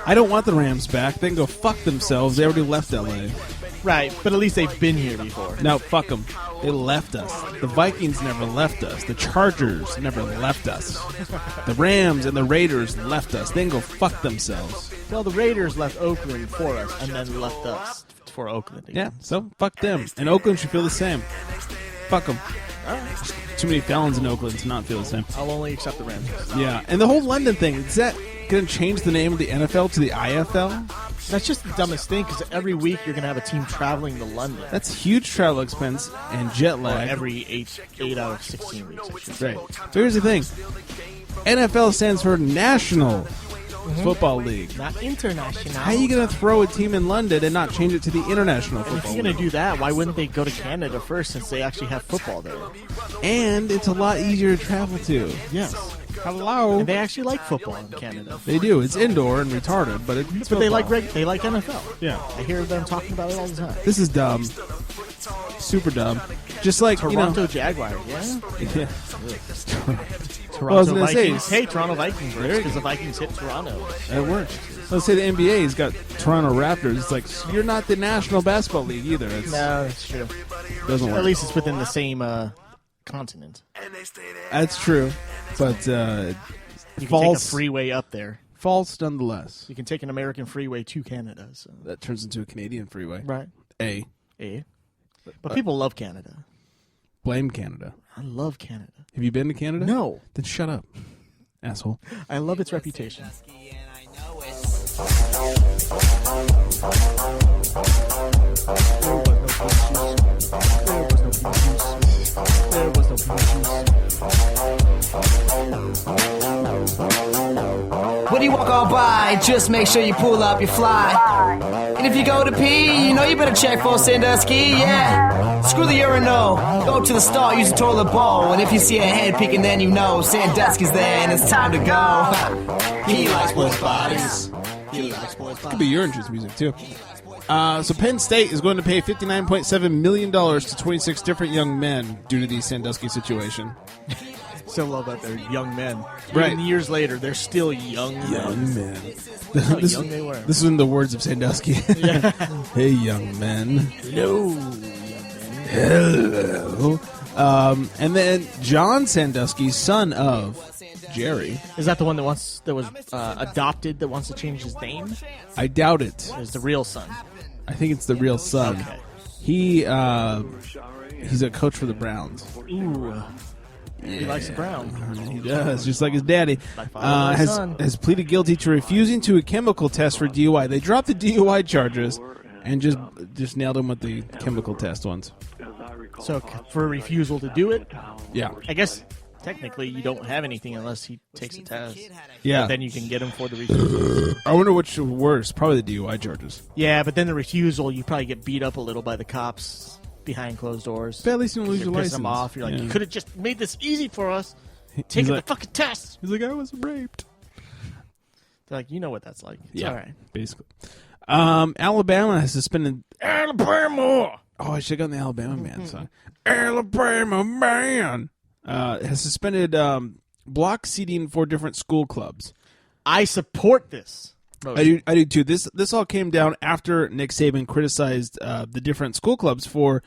I don't want the Rams back. They can go fuck themselves. They already left LA. Right, but at least they've been here before. No, fuck them. They left us. The Vikings never left us. The Chargers never left us. The Rams and the Raiders left us. They can go fuck themselves. Well, the Raiders left Oakland for us and then left us for Oakland again. Yeah, so fuck them. And Oakland should feel the same. Fuck them. Right. Too many felons in Oakland to not feel the same. I'll only accept the Rams. Yeah, and the whole London thing, is that going to change the name of the NFL to the IFL? That's just the dumbest thing, because every week you're going to have a team traveling to London. That's huge travel expense and jet lag. Every 8 out of 16 weeks, I should say. Right. So here's the thing. NFL stands for National Football League. Not international. How are you going to throw a team in London and not change it to the International Football League? If you're going to do that, why wouldn't they go to Canada first, since they actually have football there? And it's a lot easier to travel to. Yes. Hello. And they actually like football in Canada. They do. It's indoor and retarded, but it's But they football. they like NFL. Yeah. I hear them talking about it all the time. This is dumb. Super dumb. Just like, Toronto Jaguars, yeah? Yeah. Toronto I was gonna Vikings. say, Hey, Toronto Vikings, because the Vikings hit Toronto. That works. Let's say the NBA's got Toronto Raptors. It's like, you're not the National Basketball League either. It's, No, that's true. Doesn't work. At least it's within the same continent. That's true. But You can false, take a freeway up there. false nonetheless. You can take an American freeway to Canada. So. That turns into a Canadian freeway. Right. A. But people love Canada. Blame Canada. I love Canada. Have you been to Canada? No. Then shut up, asshole. I love its reputation. When you walk on by, just make sure you pull up your fly. And if you go to pee, you know you better check for Sandusky, yeah. Screw the urinal, go to the stall, use a toilet bowl. And if you see a head peeking, then you know Sandusky's there and it's time to go. He likes boys' bodies. He likes boys' bodies. Could be your interest music too. So Penn State is going to pay $59.7 million to 26 different young men due to the Sandusky situation. Still love that they're young men. Right. Even years later, they're still young men. How young they were. This is in the words of Sandusky. Yeah. Hey, young men. Hello, Hello. And then John Sandusky, son of Jerry. Is that the one that was adopted that wants to change his name? I doubt it. Is the real son? I think it's the real son. Okay. He's a coach for the Browns. Ooh. He likes the brown. He does, just like his daddy. my son. Has pleaded guilty to refusing to a chemical test for DUI. They dropped the DUI charges and just nailed him with the chemical test ones. So for a refusal to do it, Yeah. I guess technically you don't have anything unless he takes a test. Yeah. But then you can get him for the refusal. I wonder which is worse. Probably the DUI charges. Yeah, but then the refusal, you probably get beat up a little by the cops behind closed doors. But at least you don't lose your You're pissing license. them off. You're like, Yeah. you could have just made this easy for us. He's Taking like- the fucking test. He's like, I was raped. They're like, you know what that's like. It's Yeah, all right. basically. Alabama has suspended. Alabama! Oh, I should have gotten the Alabama man song. Alabama man has suspended block seating for different school clubs. I support this. I do too. This all came down after Nick Saban criticized the different school clubs for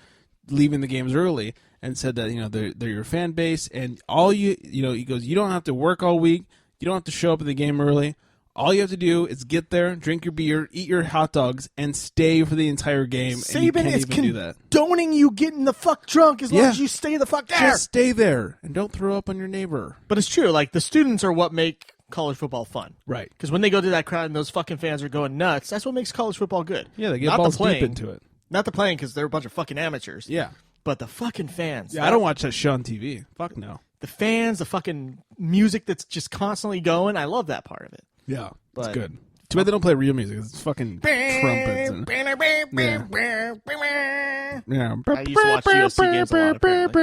leaving the games early and said that they're your fan base and all he goes, you don't have to work all week, you don't have to show up at the game early. All you have to do is get there, drink your beer, eat your hot dogs, and stay for the entire game. And you Saban can't is even do that. condoning you getting the fuck drunk as long Yeah. as you stay the fuck there. Just stay there and don't throw up on your neighbor. But it's true. Like, the students are what make college football fun. Right. Because when they go to that crowd and those fucking fans are going nuts, that's what makes college football good. Yeah, they get Not balls the playing. deep into it. Not the playing because they're a bunch of fucking amateurs. Yeah. But the fucking fans. Yeah, I don't watch that show on TV. Fuck no. The fans, the fucking music that's just constantly going. I love that part of it. Yeah, But- it's good. Too bad they don't play real music. It's fucking trumpets. And, yeah. Yeah. I used to watch UFC games a lot, apparently.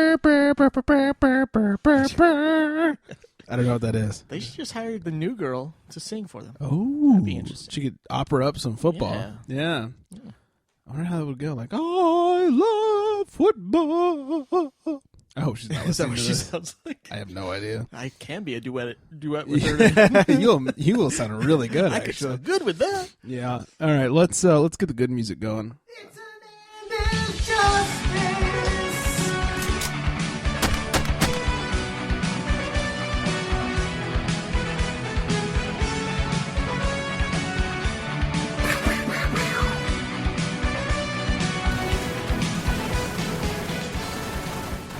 I don't know what that is. They should just hire the new girl to sing for them. Oh, That'd be interesting. She could opera up some football. Yeah. I wonder how that would go. Like, I love football. I hope she's not Is that listening what to she this. sounds like? I have no idea. I can be a duet with her. You will sound really good. I could Actually, sound good with that. yeah. All right, let's get the good music going.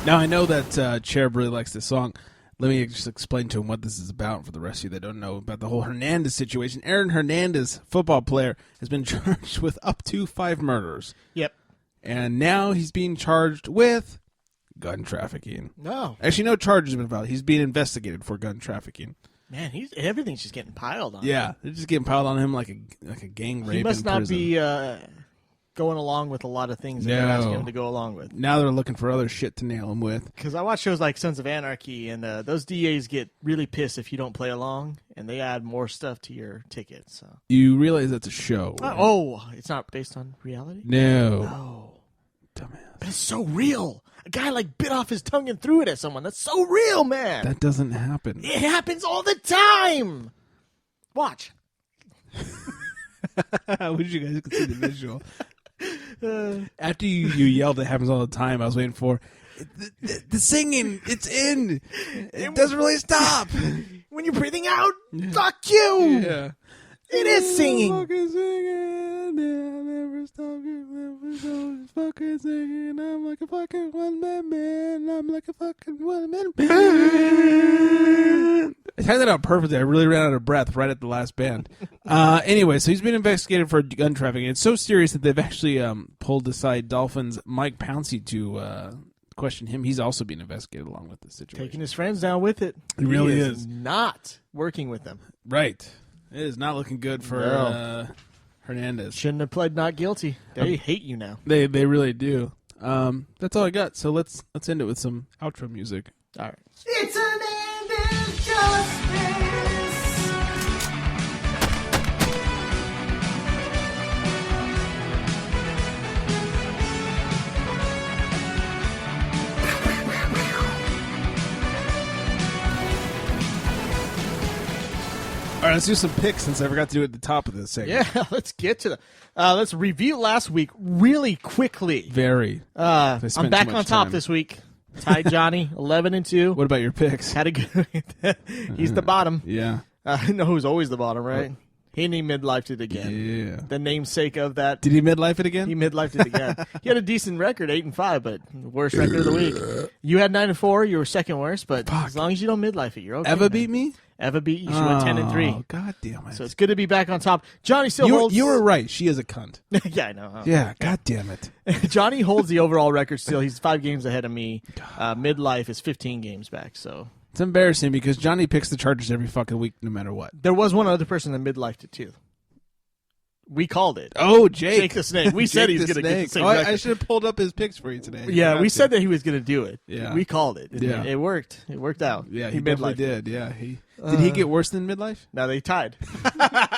Now, I know that Cherub really likes this song. Let me just explain to him what this is about for the rest of you that don't know about the whole Hernandez situation. Aaron Hernandez, football player, has been charged with up to 5 murders. Yep. And now he's being charged with gun trafficking. No. Actually, no charges have been filed. He's being investigated for gun trafficking. Man, everything's just getting piled on him. Yeah, they're just getting piled on him like a gang rape. He must in not prison. be going along with a lot of things that they're asking him to go along with. Now they're looking for other shit to nail him with. Because I watch shows like Sons of Anarchy, and those DAs get really pissed if you don't play along, and they add more stuff to your ticket. So. You realize that's a show. Right? Oh, it's not based on reality? No. No. Dumbass. But it's so real. A guy like bit off his tongue and threw it at someone. That's so real, man. That doesn't happen. It happens all the time. Watch. I wish you guys could see the visual. After you yelled, it happens all the time. I was waiting for the singing. It's in. It doesn't really stop. When you're breathing out, fuck you. Yeah. It is singing. Fucking singing. I'll never stop. Never stop. Fucking singing. I'm like a fucking one-man man. I'm like a fucking one-man man. I timed that out perfectly. I really ran out of breath right at the last band. Anyway, so he's been investigated for gun trafficking. It's so serious that they've actually pulled aside Dolphins' Mike Pouncey to question him. He's also being investigated along with this situation. Taking his friends down with it. He really He is. not working with them. Right. It is not looking good for Hernandez. Shouldn't have pled not guilty. They hate you now. They really do. That's all I got. So let's end it with some outro music. All right. It's an end of justice. All right, let's do some picks since I forgot to do it at the top of this segment. Yeah, let's get to the. Let's review last week really quickly. Very. I spent I'm back too on much top time. this week. Tied Johnny 11-2. What about your picks? Had a good. He's the bottom. Yeah. I know who's always the bottom, right? And he midlifed it again. Yeah. The namesake of that. Did he midlife it again? He midlifed it again. He had a decent record, 8-5, but worst record of the week. You had 9-4. You were second worst, but as long as you don't midlife it, you're okay. Eva beat me? Eva beat you. She went 10-3. God damn it. So it's good to be back on top. Johnny still holds. You were right. She is a cunt. Yeah, I know. Yeah, god damn it. Johnny holds the overall record still. He's 5 games ahead of me. Midlife is 15 games back, so. It's embarrassing because Johnny picks the Chargers every fucking week no matter what. There was one other person that midlifed it too. We called it. Oh, Jake. Jake the Snake. We said he was going to get the same record. I should have pulled up his picks for you today. Yeah, we said that he was going to do it. Yeah. We called it. Yeah. It worked. It worked out. Yeah, he definitely did. Yeah, did he get worse than midlife? No, they tied.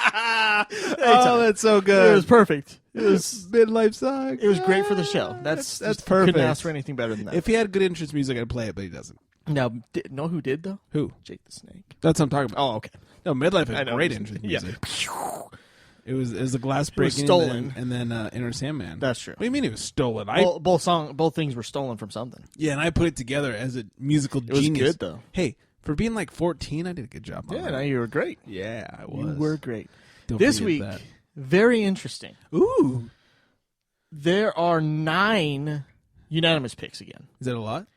Oh, that's so good. It was perfect. It was midlife sucks. It was great for the show. That's perfect. Couldn't ask for anything better than that. If he had good entrance music, I'd play it, but he doesn't. Now, know who did though? Who? Jake the Snake. That's what I'm talking about. Oh, okay. No, midlife had I know. great entrance music. It was the glass breaking stolen. and then Enter Sandman. That's true. What do you mean it was stolen? Both things were stolen from something. Yeah, and I put it together as a musical It was genius. good though. Hey, for being like 14, I did a good job on Yeah, that. no, you were great. Yeah, I was. You were great. Don't This forget week, that. very interesting. Ooh. There are 9 unanimous picks again. Is that a lot?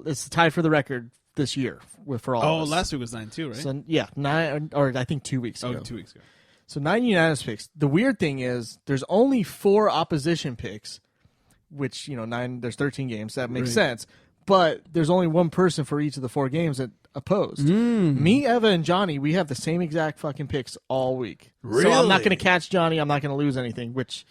It's tied for the record this year for all of us. Last week was 9 too, right? So, yeah, 9, or I think 2 weeks ago. 2 weeks ago. So 9 unanimous picks. The weird thing is there's only 4 opposition picks, which, 9, there's 13 games. That makes sense. But there's only one person for each of the 4 games that opposed. Me, Eva, and Johnny, we have the same exact fucking picks all week. Really? So I'm not going to catch Johnny. I'm not going to lose anything, which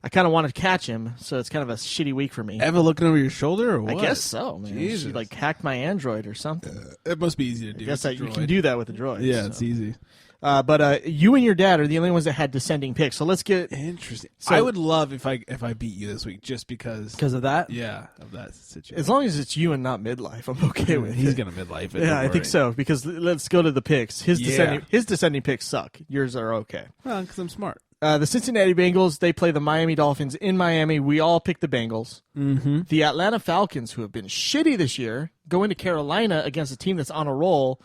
I kind of wanted to catch him. So it's kind of a shitty week for me. Eva looking over your shoulder or what? I guess so, man. Jesus. She hacked my Android or something. It must be easy to do. I guess with you the can droid. do that with the droid. Yeah, so. it's easy. But you and your dad are the only ones that had descending picks. So let's get Interesting. So- I would love if I beat you this week just because of that. Yeah, of that situation. As long as it's you and not midlife, I'm okay with He's it. gonna midlife it. Yeah, don't I think worry. so. Because let's go to the picks. His Yeah. descending picks suck. Yours are okay. Well, because I'm smart. The Cincinnati Bengals, they play the Miami Dolphins in Miami. We all picked the Bengals. Mm-hmm. The Atlanta Falcons, who have been shitty this year, go into Carolina against a team that's on a roll.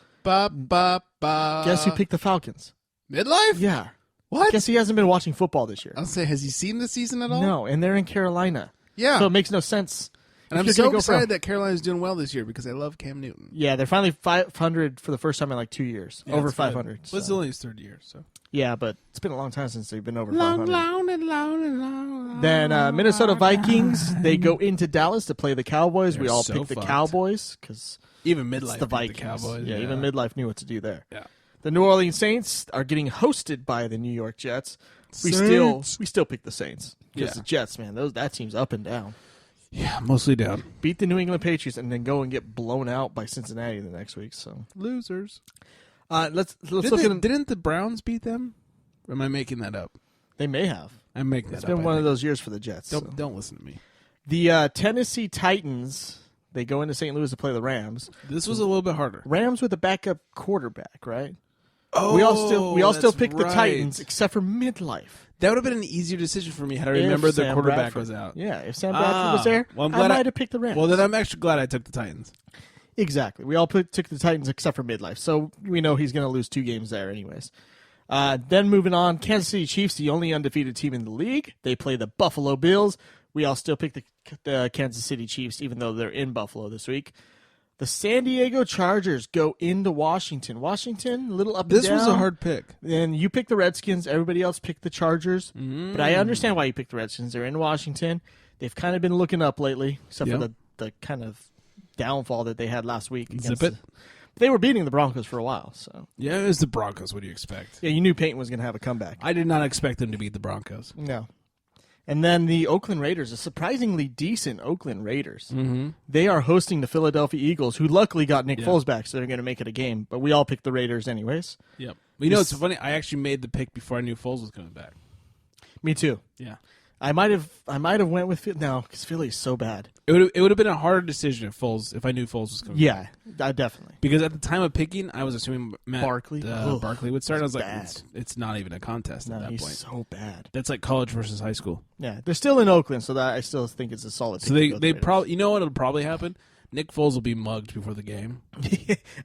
Guess who picked the Falcons? Midlife? Yeah. What? Guess he hasn't been watching football this year. I'll say, has he seen the season at all? No, and they're in Carolina. Yeah. So it makes no sense. And If I'm you're so gonna go excited for- that Carolina's doing well this year because I love Cam Newton. Yeah, they're finally 500 for the first time in like 2 years. Yeah, over it's good. 500. Well, it's so. only his third year, so. Yeah, but it's been a long time since they've been over Long, 500. long. Then Minnesota Vikings, they go into Dallas to play the Cowboys. We They're all so picked the fucked. Cowboys because Even it's midlife the beat Vikings. the Cowboys. Yeah, even midlife knew what to do there. Yeah. The New Orleans Saints are getting hosted by the New York Jets. We Saints. still pick the Saints because Yeah. the Jets, man, that team's up and down. Yeah, mostly down. Beat the New England Patriots and then go and get blown out by Cincinnati the next week. So Losers. let's look at Didn't the Browns beat them? Or am I making that up? They may have. I'm making that It's up. been I one of think. those years for the Jets. so. Don't listen to me. The Tennessee Titans, they go into St. Louis to play the Rams. This was a little bit harder. Rams with a backup quarterback, right? Oh, we all still that's picked the right. Titans except for midlife. That would have been an easier decision for me had I If remembered the Sam quarterback Bradford- was out. Yeah, if Sam Bradford was there, well, I'm I glad might have picked the Rams. Well, then I'm actually glad I took the Titans. Exactly. We all took the Titans except for midlife, so we know he's going to lose 2 games there anyways. Then moving on, Kansas City Chiefs, the only undefeated team in the league. They play the Buffalo Bills. We all still pick the Kansas City Chiefs, even though they're in Buffalo this week. The San Diego Chargers go into Washington. Washington, a little up and This down. was a hard pick. And you picked the Redskins. Everybody else picked the Chargers. But I understand why you picked the Redskins. They're in Washington. They've kind of been looking up lately, except for the kind of downfall that they had last week. Zip it. They were beating the Broncos for a while. So Yeah, it was the Broncos. What do you expect? yeah, you knew Peyton was going to have a comeback. I did not expect them to beat the Broncos. No. And then the Oakland Raiders, a surprisingly decent Oakland Raiders. Mm-hmm. They are hosting the Philadelphia Eagles, who luckily got Nick Yeah. Foles back, so they're going to make it a game. But we all picked the Raiders anyways. Yep. Well, you know, it's funny. I actually made the pick before I knew Foles was coming back. Me too. Yeah. I might have went with no, because Philly's so bad. It would have been a harder decision if I knew Foles was coming Yeah, back. definitely. Because at the time of picking, I was assuming Barkley? Barkley would start. I was like, bad. it's not even a contest at that he's point. so bad. That's like college versus high school. Yeah, they're still in Oakland, so that I still think it's a solid. So pick to go they with the probably, you know what will probably happen? Nick Foles will be mugged before the game.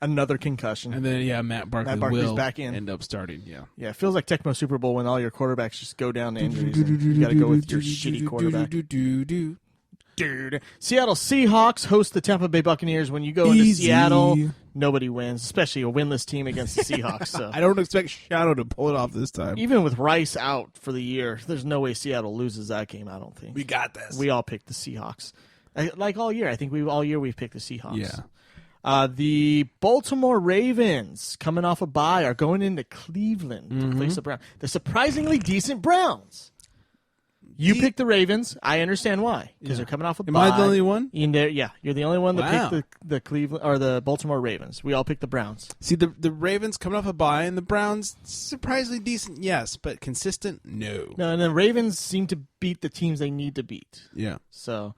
Another concussion. And then, Matt Barkley Barkley's will back in. end up starting, yeah. Yeah, it feels like Tecmo Super Bowl when all your quarterbacks just go down to injuries. And you got to go with your shitty quarterback. Dude. Seattle Seahawks host the Tampa Bay Buccaneers. When you go into Seattle, nobody wins, especially a winless team against the Seahawks. So I don't expect Shadow to pull it off this time. even with Rice out for the year, there's no way Seattle loses that game, I don't think. We got this. We all picked the Seahawks. Like all year. I think we've picked the Seahawks. Yeah. The Baltimore Ravens, coming off a bye, are going into Cleveland to face the Browns. The surprisingly decent Browns. You picked the Ravens. I understand why, because they're coming off a bye. Am I the only one? Yeah, you're the only one that Wow. picked the Cleveland or the Baltimore Ravens. We all picked the Browns. See, the Ravens coming off a bye, and the Browns, surprisingly decent, yes, but consistent, no. No, and the Ravens seem to beat the teams they need to beat. Yeah. So,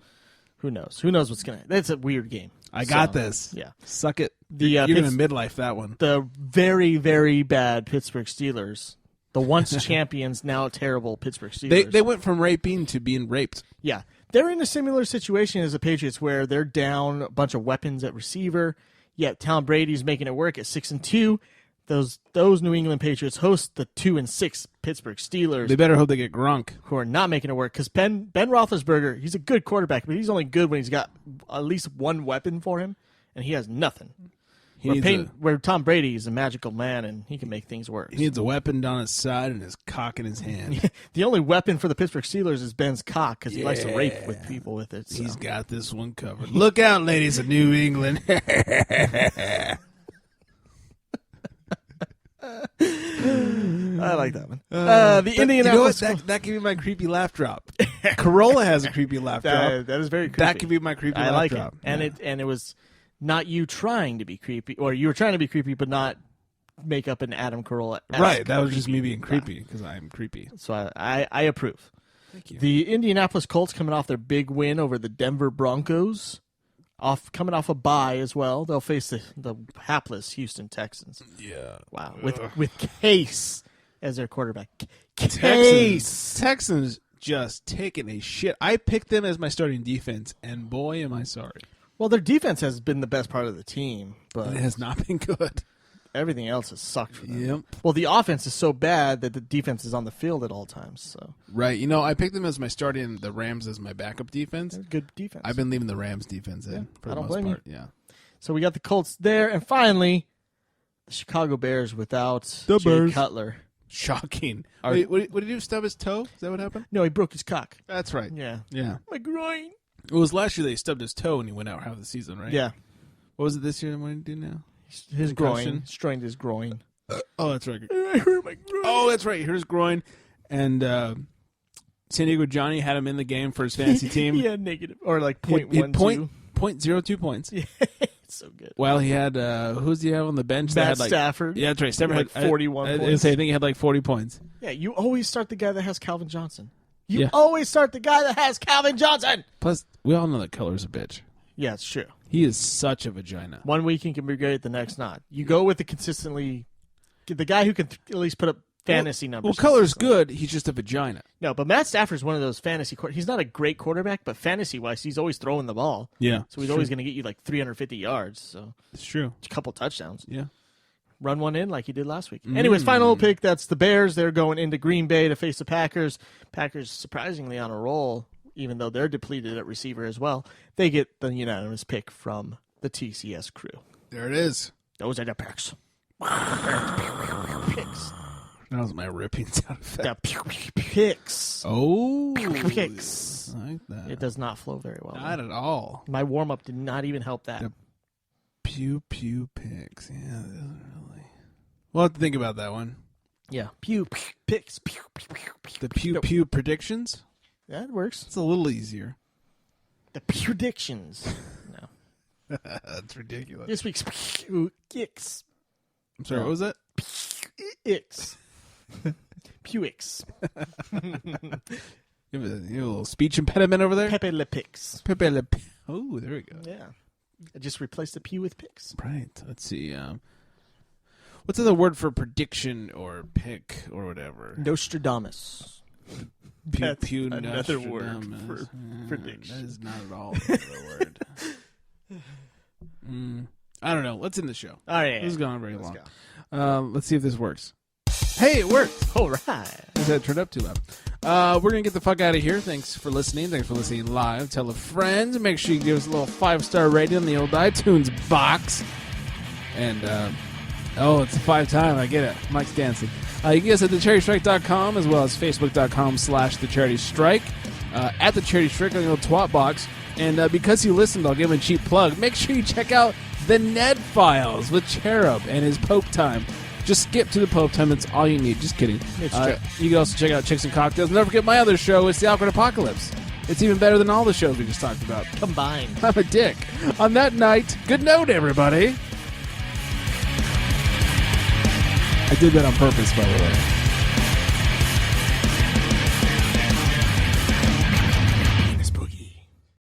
who knows? Who knows what's gonna? That's a weird game. I got this. Yeah. Suck it. You're going to midlife that one. The very, very bad Pittsburgh Steelers. The once champions, now terrible Pittsburgh Steelers. They went from raping to being raped. Yeah. They're in a similar situation as the Patriots where they're down a bunch of weapons at receiver, yet Tom Brady's making it work at 6-2. Those New England Patriots host the 2-6 Pittsburgh Steelers. They better hope they get Gronk. Who are not making it work because Ben Roethlisberger, he's a good quarterback, but he's only good when he's got at least one weapon for him, and he has nothing. Where Tom Brady is a magical man and he can make things work. He needs a weapon on his side and his cock in his hand. The only weapon for the Pittsburgh Steelers is Ben's cock because he likes to rape with people with it. So. He's got this one covered. Look out, ladies of New England. I like that one. The Indianapolis. You know what? That could be my creepy laugh drop. Corolla has a creepy laugh drop. That is very creepy. That could be my creepy laugh drop. It. And it was not you trying to be creepy, or you were trying to be creepy, but not make up an Adam Carolla. Right. That was just me being creepy because I'm creepy. So I approve. Thank you. The Indianapolis Colts coming off their big win over the Denver Broncos. Coming off a bye as well. They'll face the hapless Houston Texans. Yeah. Wow. With Case as their quarterback. Case. Texans just taking a shit. I picked them as my starting defense, and boy, am I sorry. Well, their defense has been the best part of the team, but it has not been good. Everything else has sucked for them. Yep. Well, the offense is so bad that the defense is on the field at all times. So right. I picked them as my starting and the Rams as my backup defense. They're good defense. I've been leaving the Rams defense in for the most part. Yeah. So we got the Colts there, and finally, the Chicago Bears without Jay Cutler. Shocking. Wait, what did he do? Stub his toe? Is that what happened? No, he broke his cock. That's right. Yeah. Yeah. My groin. It was last year they stubbed his toe and he went out half the season, right? Yeah. What was it this year? What did he do now? His groin. Strained his groin. Oh, that's right. I hurt my groin. Oh, that's right. He hurt his groin. And San Diego Johnny had him in the game for his fantasy team. He had negative, or like 0.12. 0.02 points. Yeah, it's so good. Well, he had, who's he have on the bench? Matt Stafford. Yeah, that's right. Stafford had 41 points. I think he had like 40 points. Yeah, you always start the guy that has Calvin Johnson. You always start the guy that has Calvin Johnson. Plus, we all know that Keller's a bitch. Yeah, it's true. He is such a vagina. One week he can be great, the next not. You go with the guy who can at least put up fantasy numbers. Well, Keller's good. He's just a vagina. No, but Matt Stafford's one of those fantasy. He's not a great quarterback, but fantasy-wise, he's always throwing the ball. Yeah. So he's always going to get you like 350 yards. So it's true. A couple touchdowns. Yeah. Run one in like he did last week. Anyways, final pick, that's the Bears. They're going into Green Bay to face the Packers. Packers surprisingly on a roll, even though they're depleted at receiver as well. They get the unanimous pick from the TCS crew. There it is. Those are the picks. Picks. That was my ripping sound effect. The picks. Oh. Picks. I like that. It does not flow very well. Not at all. My warm-up did not even help that. The pew picks. Yeah, that doesn't really. We'll have to think about that one. Yeah. Pew picks. The pew predictions? That works. It's a little easier. The predictions. No. That's ridiculous. This week's pew kicks. I'm sorry, what was that? Pewix. Pewix. You have a little speech impediment over there? Pepe Le Pix. Pepe Le Pix. Oh, there we go. Yeah. I just replaced the pew with picks. Right. Let's see. What's the word for prediction or pick or whatever? Nostradamus. That's Pew another word for prediction. That is not at all a word. I don't know. Let's end the show. All right. This is going very long. Let's see if this works. Hey, it worked. All right. That turned up too loud. We're going to get the fuck out of here. Thanks for listening. Thanks for listening live. Tell a friend. Make sure you give us a little 5-star rating on the old iTunes box. And, it's a 5-time. I get it. Mike's dancing. You can get us at thecharitystrike.com as well as facebook.com/thecharitystrike. At the Charity Strike on the old twat box. And because you listened, I'll give him a cheap plug. Make sure you check out the Ned Files with Cherub and his Pope Time. Just skip to the Pope Time. That's all you need. Just kidding. You can also check out Chicks and Cocktails. And don't forget my other show. It's The Awkward Apocalypse. It's even better than all the shows we just talked about. Combined. I'm a dick. On that night, good note, everybody. I did that on purpose, by the way.